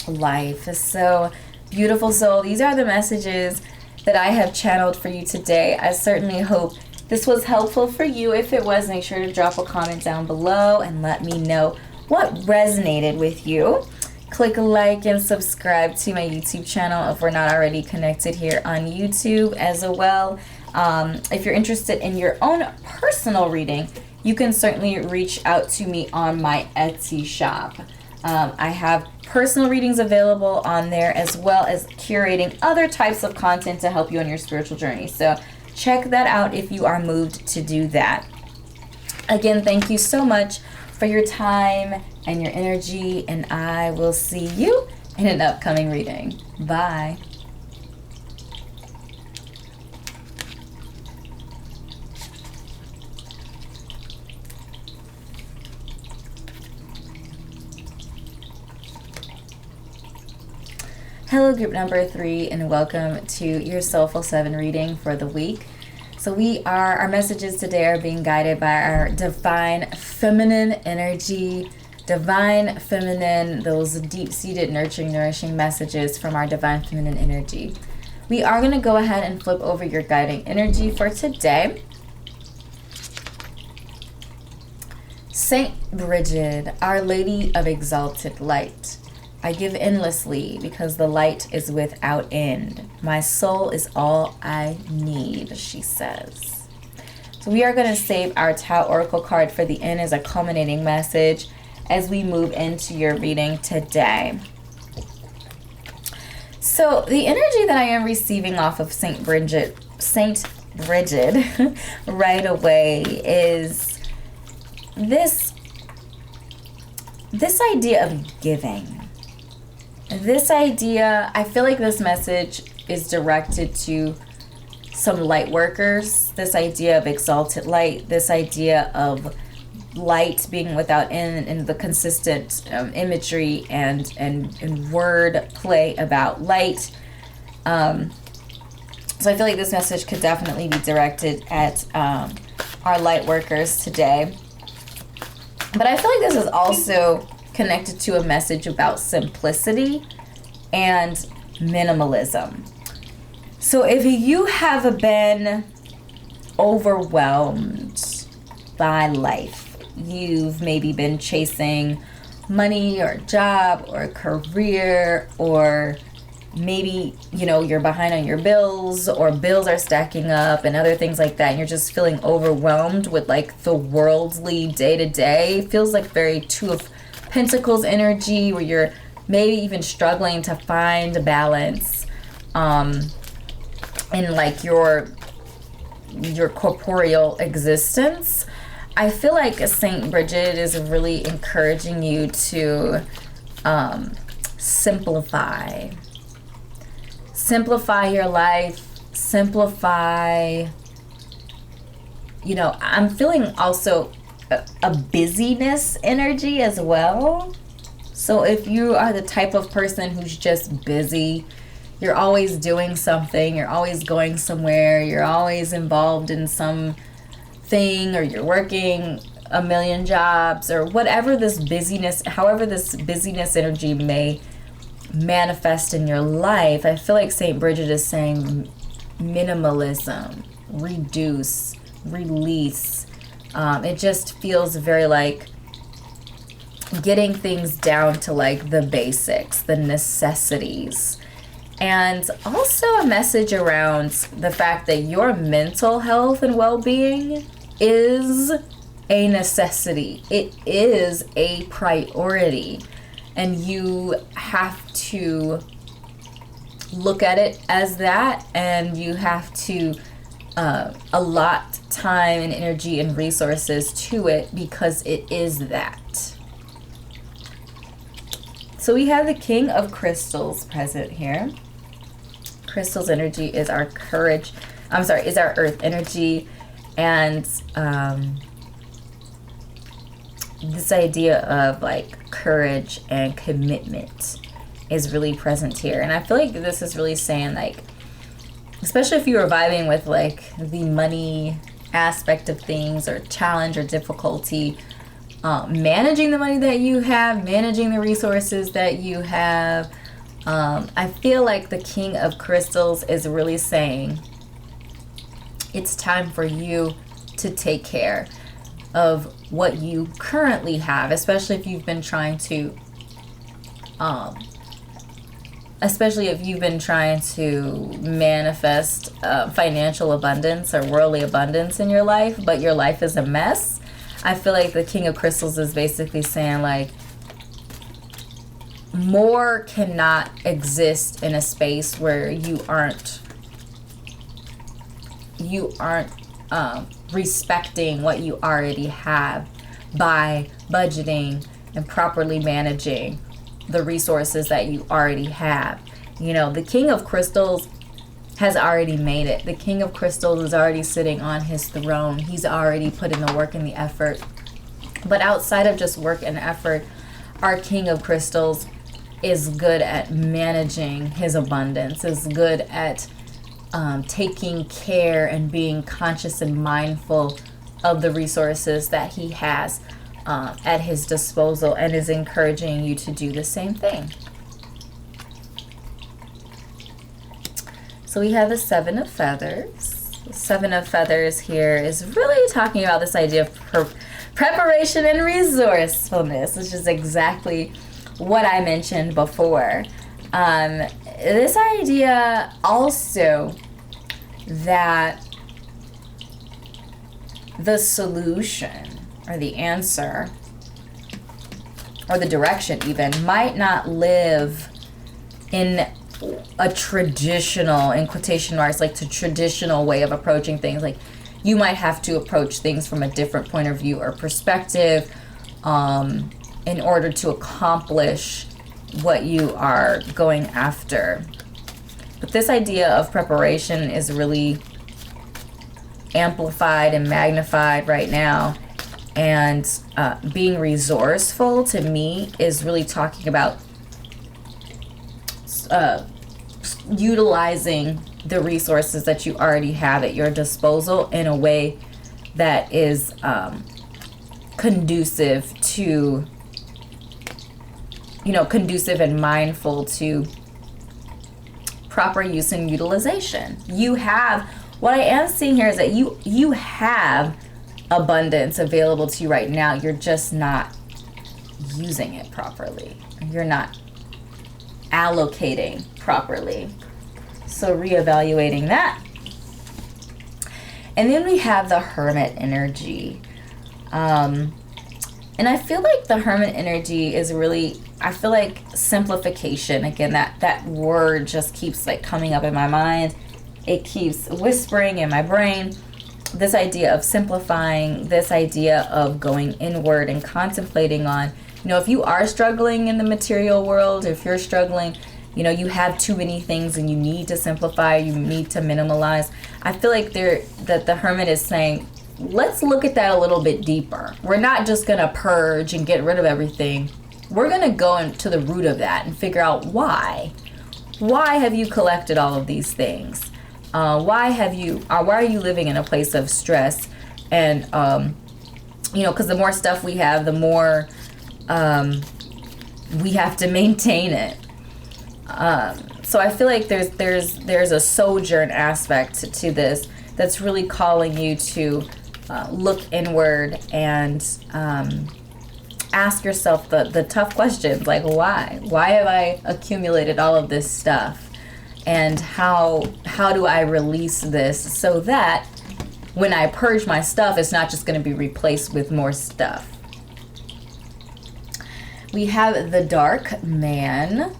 life. So, beautiful soul, these are the messages that I have channeled for you today. I certainly hope this was helpful for you. If it was, make sure to drop a comment down below and let me know what resonated with you. Click like and subscribe to my YouTube channel if we're not already connected here on YouTube as well. If you're interested in your own personal reading, you can certainly reach out to me on my Etsy shop. I have personal readings available on there, as well as curating other types of content to help you on your spiritual journey. So check that out if you are moved to do that. Again, thank you so much for your time and your energy, and I will see you in an upcoming reading. Bye. Hello, group number 3, and welcome to your Soulful 7 reading for the week. So our messages today are being guided by our divine feminine energy, divine feminine, those deep-seated, nurturing, nourishing messages from our divine feminine energy. We are going to go ahead and flip over your guiding energy for today. Saint Bridget, Our Lady of Exalted Light. I give endlessly because the light is without end. My soul is all I need, she says. So we are going to save our Tao Oracle card for the end as a culminating message as we move into your reading today. So the energy that I am receiving off of Saint Bridget right away is this idea of giving. This idea, I feel like this message is directed to some light workers. This idea of exalted light, this idea of light being without end, and the consistent imagery and word play about light. So I feel like this message could definitely be directed at our light workers today. But I feel like this is also connected to a message about simplicity and minimalism. So if you have been overwhelmed by life, you've maybe been chasing money or job or career, or maybe, you're behind on your bills, or bills are stacking up and other things like that, and you're just feeling overwhelmed with like the worldly day-to-day. It feels like very Two of Pentacles energy, where you're maybe even struggling to find a balance in like your corporeal existence. I feel like Saint Bridget is really encouraging you to simplify your life, simplify. I'm feeling also a busyness energy as well. So if you are the type of person who's just busy, you're always doing something, you're always going somewhere, you're always involved in something, or you're working a million jobs, or whatever however this busyness energy may manifest in your life, I feel like Saint Bridget is saying minimalism, reduce, release. It just feels very like getting things down to like the basics, the necessities. And also a message around the fact that your mental health and well-being is a necessity. It is a priority. And you have to look at it as that, and you have to allot time and energy and resources to it, because it is that. So we have the King of Crystals present here. Crystals energy is our courage. Is our earth energy. And this idea of like courage and commitment is really present here. And I feel like this is really saying, like, especially if you are vibing with like the money aspect of things, or challenge or difficulty, managing the money that you have, managing the resources that you have. I feel like the King of Crystals is really saying it's time for you to take care of what you currently have, especially if you've been trying to manifest financial abundance or worldly abundance in your life, but your life is a mess. I feel like the King of Crystals is basically saying, like, more cannot exist in a space where you aren't respecting what you already have by budgeting and properly managing the resources that you already have. You know, the King of Crystals has already made it. The King of Crystals is already sitting on his throne. He's already put in the work and the effort. But outside of just work and effort, our King of Crystals is good at managing his abundance, is good at taking care and being conscious and mindful of the resources that he has at his disposal, and is encouraging you to do the same thing. So we have the Seven of Feathers. The Seven of Feathers here is really talking about this idea of preparation and resourcefulness, which is exactly what I mentioned before. This idea also that the solution or the answer or the direction even might not live in a traditional, in quotation marks, like the traditional way of approaching things. Like, you might have to approach things from a different point of view or perspective in order to accomplish what you are going after. But this idea of preparation is really amplified and magnified right now. And being resourceful, to me, is really talking about utilizing the resources that you already have at your disposal in a way that is conducive to, conducive and mindful to proper use and utilization. You have, what I am seeing here is that you have abundance available to you right now. You're just not using it properly. You're not allocating properly. So reevaluating that. And then we have the Hermit energy. And I feel like the Hermit energy is really, I feel like simplification. Again, that word just keeps like coming up in my mind. It keeps whispering in my brain. This idea of simplifying, this idea of going inward and contemplating on, if you are struggling in the material world, if you're struggling, you have too many things and you need to simplify, you need to minimalize. I feel like that the Hermit is saying, let's look at that a little bit deeper. We're not just going to purge and get rid of everything. We're going to go into the root of that and figure out why. Why have you collected all of these things? Why are you living in a place of stress? And, because the more stuff we have, the more we have to maintain it. So I feel like there's a sojourn aspect to this that's really calling you to look inward and ask yourself the tough questions, like why have I accumulated all of this stuff, and how do I release this so that when I purge my stuff, it's not just going to be replaced with more stuff. We have the Dark Man.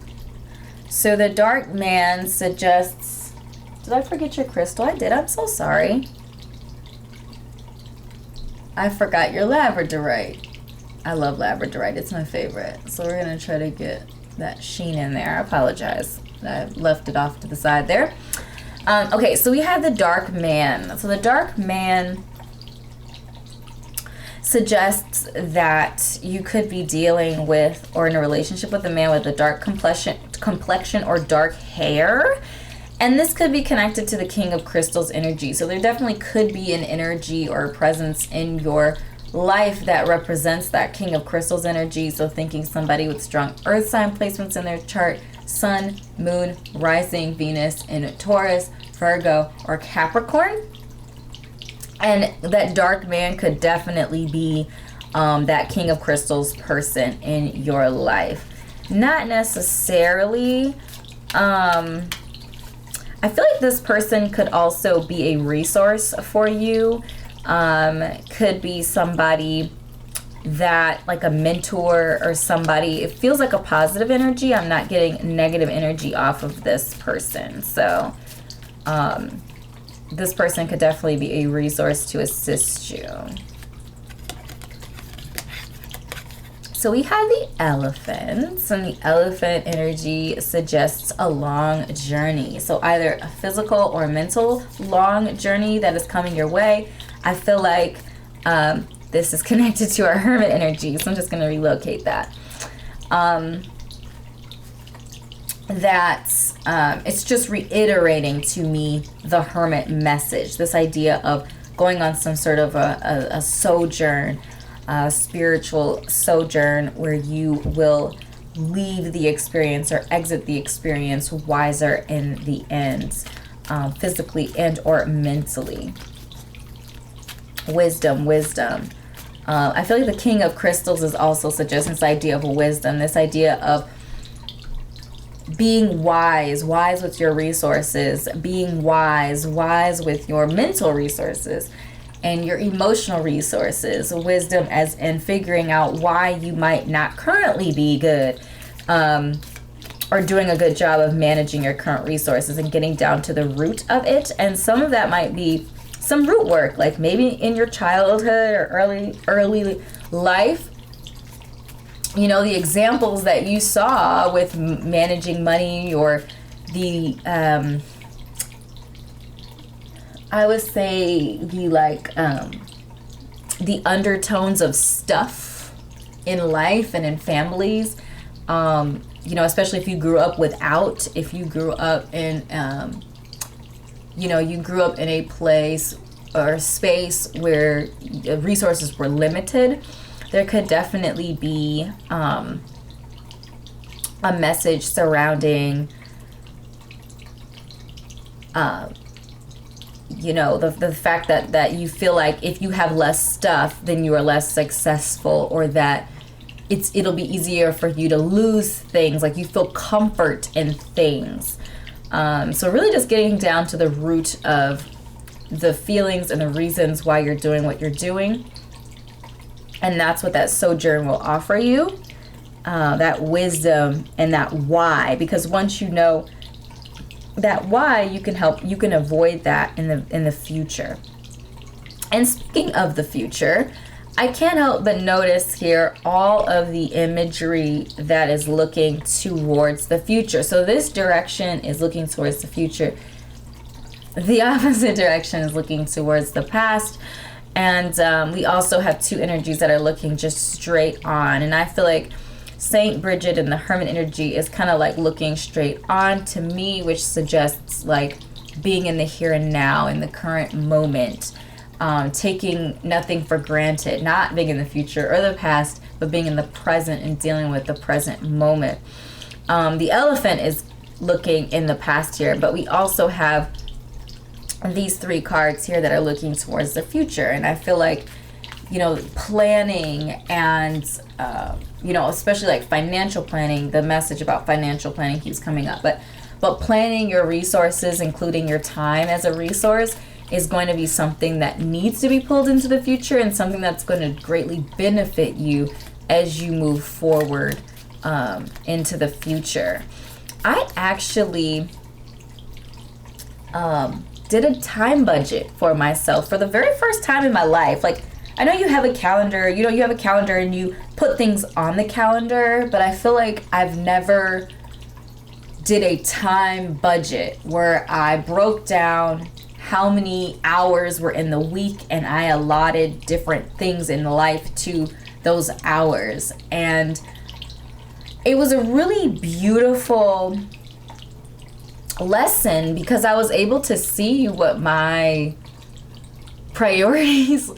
So the Dark Man suggests, did I forget your crystal? I did. I'm so sorry. I forgot your labradorite. I love labradorite. It's my favorite. So we're going to try to get that sheen in there. I apologize. I left it off to the side there. Okay, so we have the Dark Man. So the Dark Man suggests that you could be dealing with or in a relationship with a man with a dark complexion or dark hair. And this could be connected to the King of Crystals energy. So there definitely could be an energy or a presence in your life that represents that King of Crystals energy. So thinking somebody with strong earth sign placements in their chart, Sun, Moon, Rising, Venus in Taurus, Virgo, or Capricorn. And that dark man could definitely be that King of Crystals person in your life. Not necessarily. I feel like this person could also be a resource for you. Could be somebody that, like a mentor or somebody. It feels like a positive energy. I'm not getting negative energy off of this person. So this person could definitely be a resource to assist you. So we have the elephants, and the elephant energy suggests a long journey. So either a physical or mental long journey that is coming your way. I feel like this is connected to our hermit energy, so I'm just going to relocate that. It's just reiterating to me the hermit message, this idea of going on some sort of a sojourn, a spiritual sojourn where you will leave the experience or exit the experience wiser in the end, physically and or mentally. Wisdom. I feel like the King of Crystals is also suggesting this idea of wisdom, this idea of being wise with your resources, being wise with your mental resources and your emotional resources. Wisdom as in figuring out why you might not currently be good, or doing a good job of managing your current resources and getting down to the root of it. And some of that might be some root work, like maybe in your childhood or early life. You know, the examples that you saw with managing money, or the I would say the undertones of stuff in life and in families. You know, especially if you grew up if you grew up in, you grew up in a place or space where resources were limited, there could definitely be a message surrounding, the fact that you feel like if you have less stuff, then you are less successful, or that it'll be easier for you to lose things, like you feel comfort in things. So really just getting down to the root of the feelings and the reasons why you're doing what you're doing. And that's what that sojourn will offer you, that wisdom and that why. Because once you know that why, you can avoid that in the future. And speaking of the future, I can't help but notice here all of the imagery that is looking towards the future. So this direction is looking towards the future. The opposite direction is looking towards the past. And we also have two energies that are looking just straight on. And I feel like Saint Bridget and the Hermit energy is kind of like looking straight on to me, which suggests like being in the here and now, in the current moment, taking nothing for granted, not being in the future or the past, but being in the present and dealing with the present moment. The elephant is looking in the past here, but we also have these three cards here that are looking towards the future. And I feel like, planning and, especially like financial planning, the message about financial planning keeps coming up, but planning your resources, including your time as a resource, is going to be something that needs to be pulled into the future, and something that's going to greatly benefit you as you move forward into the future. I actually did a time budget for myself for the very first time in my life. Like, I know you have a calendar, you have a calendar and you put things on the calendar, but I feel like I've never did a time budget where I broke down how many hours were in the week and I allotted different things in life to those hours. And it was a really beautiful lesson, because I was able to see what my priorities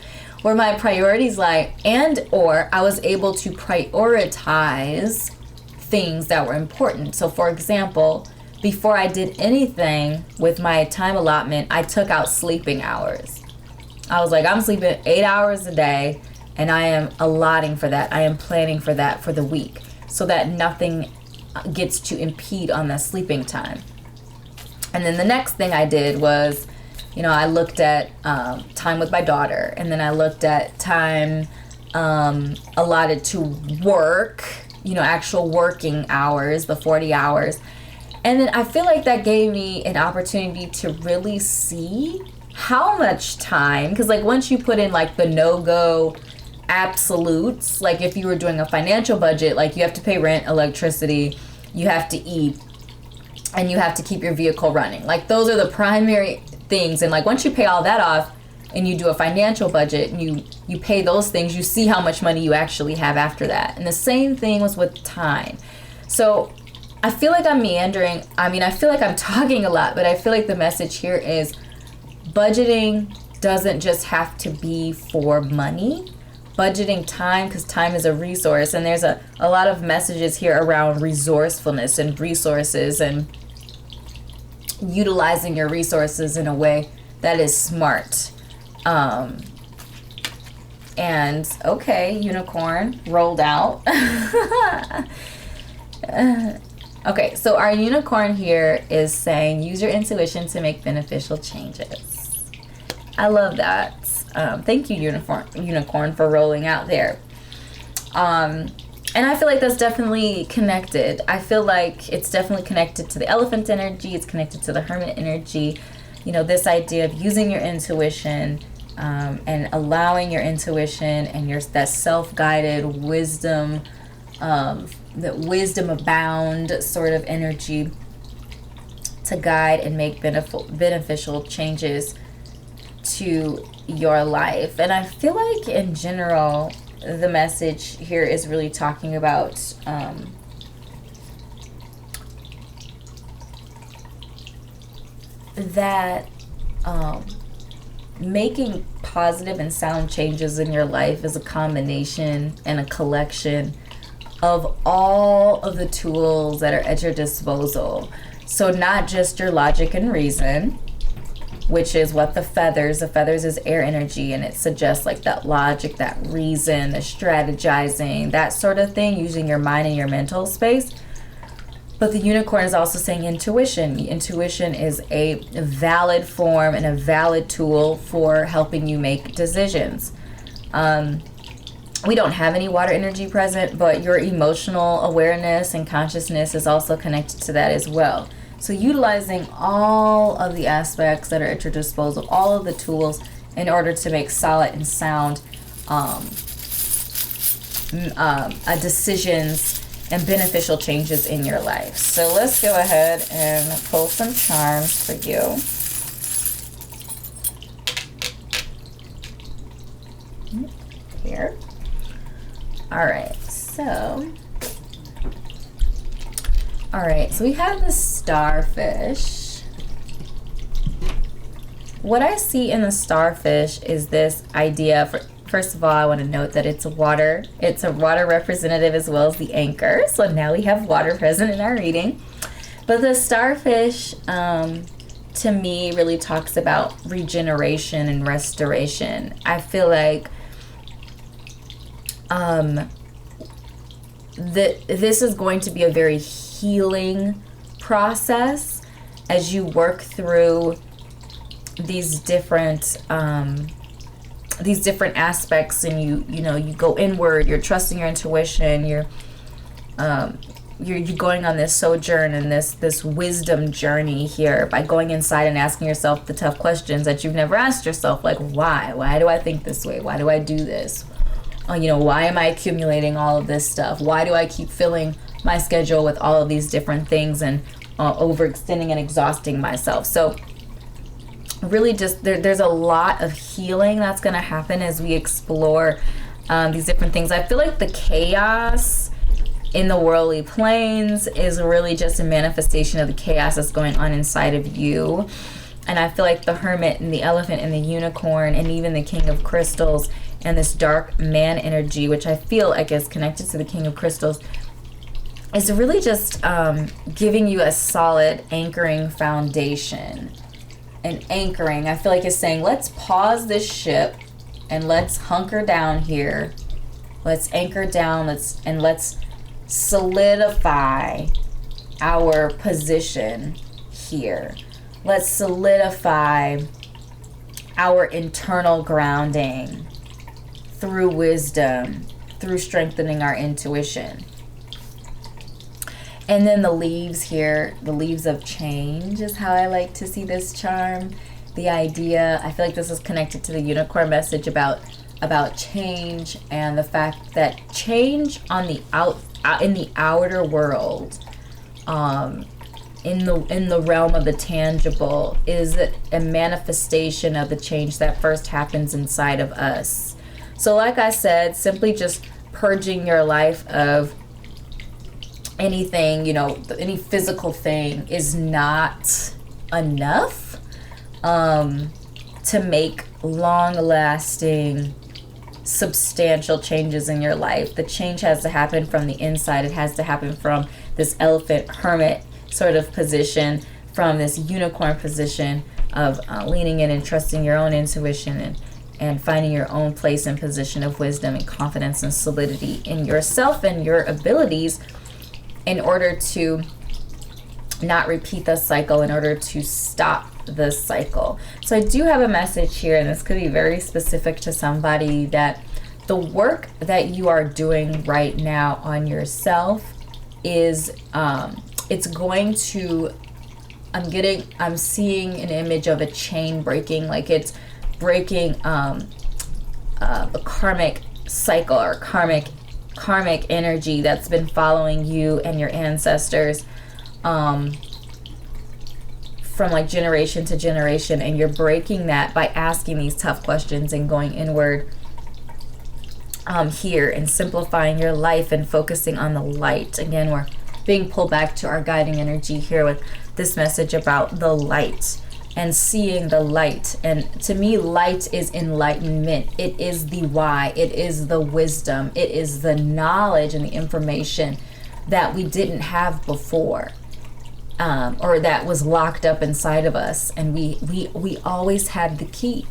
lie, and or I was able to prioritize things that were important. So for example, before I did anything with my time allotment, I took out sleeping hours. I was like, I'm sleeping 8 hours a day, and I am allotting for that. I am planning for that for the week so that nothing gets to impede on that sleeping time. And then the next thing I did was, I looked at time with my daughter, and then I looked at time allotted to work, actual working hours, the 40 hours. And then I feel like that gave me an opportunity to really see how much time, because like once you put in like the no-go absolutes, like if you were doing a financial budget, like you have to pay rent, electricity, you have to eat, and you have to keep your vehicle running. Like those are the primary things. And like once you pay all that off and you do a financial budget and you pay those things, you see how much money you actually have after that. And the same thing was with time. So I feel like I'm meandering. I feel like I'm talking a lot, but I feel like the message here is budgeting doesn't just have to be for money. Budgeting time, because time is a resource, and there's a lot of messages here around resourcefulness and resources and utilizing your resources in a way that is smart. And okay, unicorn rolled out. Okay, so our unicorn here is saying use your intuition to make beneficial changes. I love that. Thank you, unicorn, for rolling out there. And I feel like that's definitely connected. I feel like it's definitely connected to the elephant energy. It's connected to the hermit energy. This idea of using your intuition and allowing your intuition and that self-guided wisdom, that wisdom abound sort of energy to guide and make beneficial changes to your life. And I feel like in general, the message here is really talking about that making positive and sound changes in your life is a combination and a collection of all of the tools that are at your disposal. So not just your logic and reason, which is what the feathers is air energy, and it suggests like that logic, that reason, the strategizing, that sort of thing, using your mind and your mental space. But the unicorn is also saying intuition. Intuition is a valid form and a valid tool for helping you make decisions. We don't have any water energy present, but your emotional awareness and consciousness is also connected to that as well. So utilizing all of the aspects that are at your disposal, all of the tools in order to make solid and sound decisions and beneficial changes in your life. So let's go ahead and pull some charms for you. Here. All right, so we have the starfish. What I see in the starfish is this idea for, first of all, I want to note that it's a water representative as well as the anchor. So now we have water present in our reading. But the starfish, to me, really talks about regeneration and restoration. I feel like this is going to be a very healing process as you work through these different aspects, and you go inward. You're trusting your intuition. You're going on this sojourn and this wisdom journey here by going inside and asking yourself the tough questions that you've never asked yourself, like why do I think this way? Why do I do this? Why am I accumulating all of this stuff? Why do I keep filling my schedule with all of these different things and overextending and exhausting myself? So really just there's a lot of healing that's going to happen as we explore these different things. I feel like the chaos in the worldly planes is really just a manifestation of the chaos that's going on inside of you. And I feel like the hermit and the elephant and the unicorn and even the king of crystals and this dark man energy, which I feel like is connected to the king of crystals, is really just giving you a solid anchoring foundation and anchoring. I feel like it's saying, let's pause this ship and let's hunker down here. Let's anchor down, let's solidify our position here. Let's solidify our internal grounding through wisdom, through strengthening our intuition. And then the leaves here, the leaves of change is how I like to see this charm. The idea, I feel like this is connected to the unicorn message about change, and the fact that change on the in the outer world, in the realm of the tangible, is a manifestation of the change that first happens inside of us. So like I said, simply just purging your life of anything, any physical thing is not enough to make long-lasting, substantial changes in your life. The change has to happen from the inside. It has to happen from this elephant hermit sort of position, from this unicorn position of leaning in and trusting your own intuition and finding your own place and position of wisdom and confidence and solidity in yourself and your abilities, in order to not repeat the cycle, in order to stop the cycle. So I do have a message here, and this could be very specific to somebody, that the work that you are doing right now on yourself is it's going to, I'm seeing an image of a chain breaking, like it's breaking a karmic cycle or karmic energy that's been following you and your ancestors from like generation to generation, and you're breaking that by asking these tough questions and going inward here and simplifying your life and focusing on the light. Again, we're being pulled back to our guiding energy here with this message about the light and seeing the light. And to me, light is enlightenment. It is the why. It is the wisdom. It is the knowledge and the information that we didn't have before, or that was locked up inside of us. And we always had the key.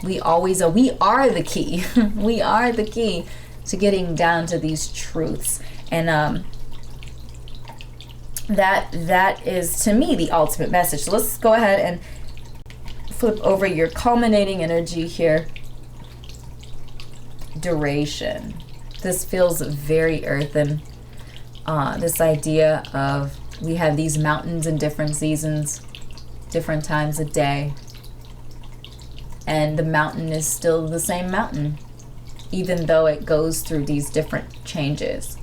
We are the key. We are the key to getting down to these truths. And that is, to me, the ultimate message. So let's go ahead and flip over your culminating energy here. Duration. This feels very earthen. This idea of, we have these mountains in different seasons, different times of day, and the mountain is still the same mountain, even though it goes through these different changes.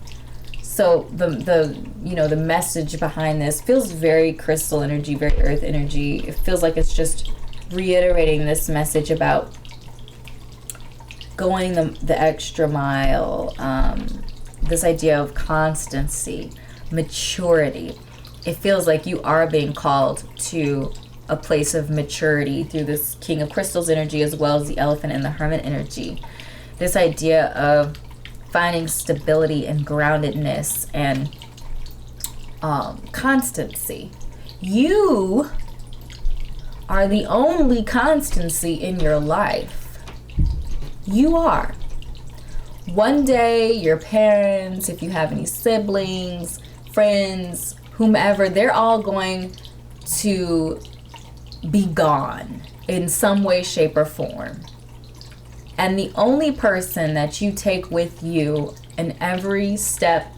So the message behind this feels very crystal energy, very earth energy. It feels like it's just reiterating this message about going the extra mile, this idea of constancy, maturity. It feels like you are being called to a place of maturity through this King of Crystals energy, as well as the Elephant and the Hermit energy. This idea of finding stability and groundedness and constancy. You are the only constancy in your life. You are. One day, your parents, if you have any siblings, friends, whomever, they're all going to be gone in some way, shape, or form. And the only person that you take with you in every step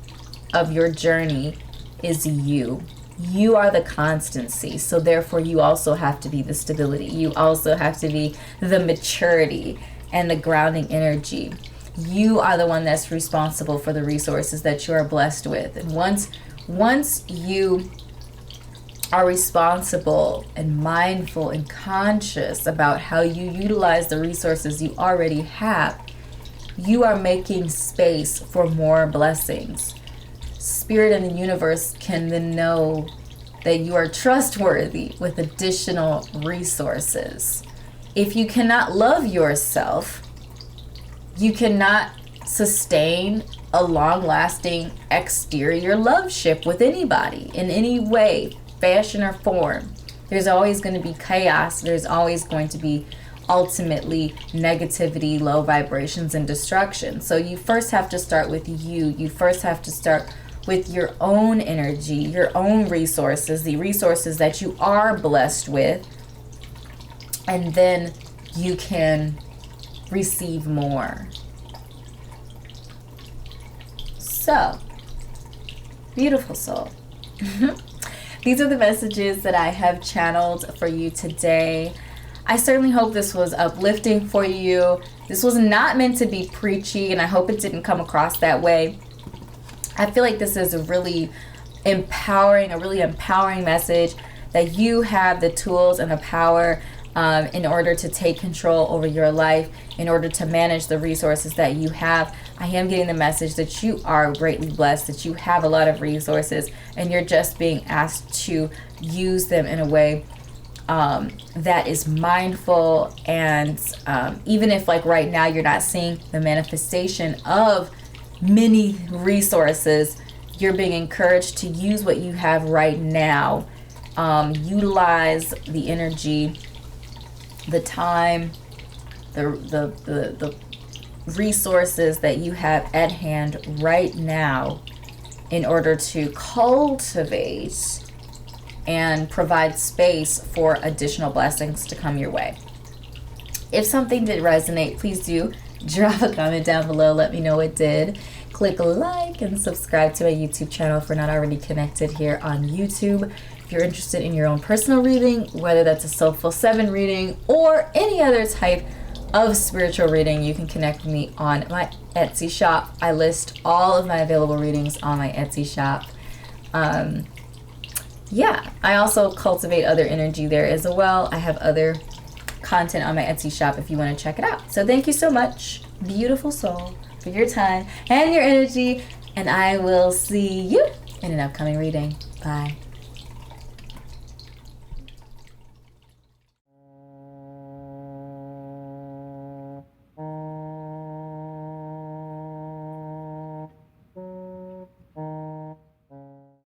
of your journey is you. You are the constancy. So therefore, you also have to be the stability. You also have to be the maturity and the grounding energy. You are the one that's responsible for the resources that you are blessed with. And once you are responsible and mindful and conscious about how you utilize the resources you already have, you are making space for more blessings. Spirit and the universe can then know that you are trustworthy with additional resources. If you cannot love yourself, you cannot sustain a long-lasting exterior loveship with anybody in any way, fashion, or form. there's always going to be chaos. There's always going to be ultimately negativity, low vibrations, and destruction. So you first have to start with you. You first have to start with your own energy, your own resources, the resources that you are blessed with, and then you can receive more. So, beautiful soul. These are the messages that I have channeled for you today. I certainly hope this was uplifting for you. This was not meant to be preachy, and I hope it didn't come across that way. I feel like this is a really empowering message, that you have the tools and the power in order to take control over your life, in order to manage the resources that you have. I am getting the message that you are greatly blessed, that you have a lot of resources, and you're just being asked to use them in a way that is mindful. And even if like right now you're not seeing the manifestation of many resources, you're being encouraged to use what you have right now. Utilize the energy, the time, the resources that you have at hand right now in order to cultivate and provide space for additional blessings to come your way. If something did resonate, please do drop a comment down below. Let me know it did. Click like and subscribe to my YouTube channel if we're not already connected here on YouTube. If you're interested in your own personal reading, whether that's a Soulful 7 reading or any other type of spiritual reading, you can connect with me on my Etsy shop. I list all of my available readings on my Etsy shop. Yeah, I also cultivate other energy there as well. I have other content on my Etsy shop if you want to check it out. So thank you so much, beautiful soul, for your time and your energy, and I will see you in an upcoming reading. Bye.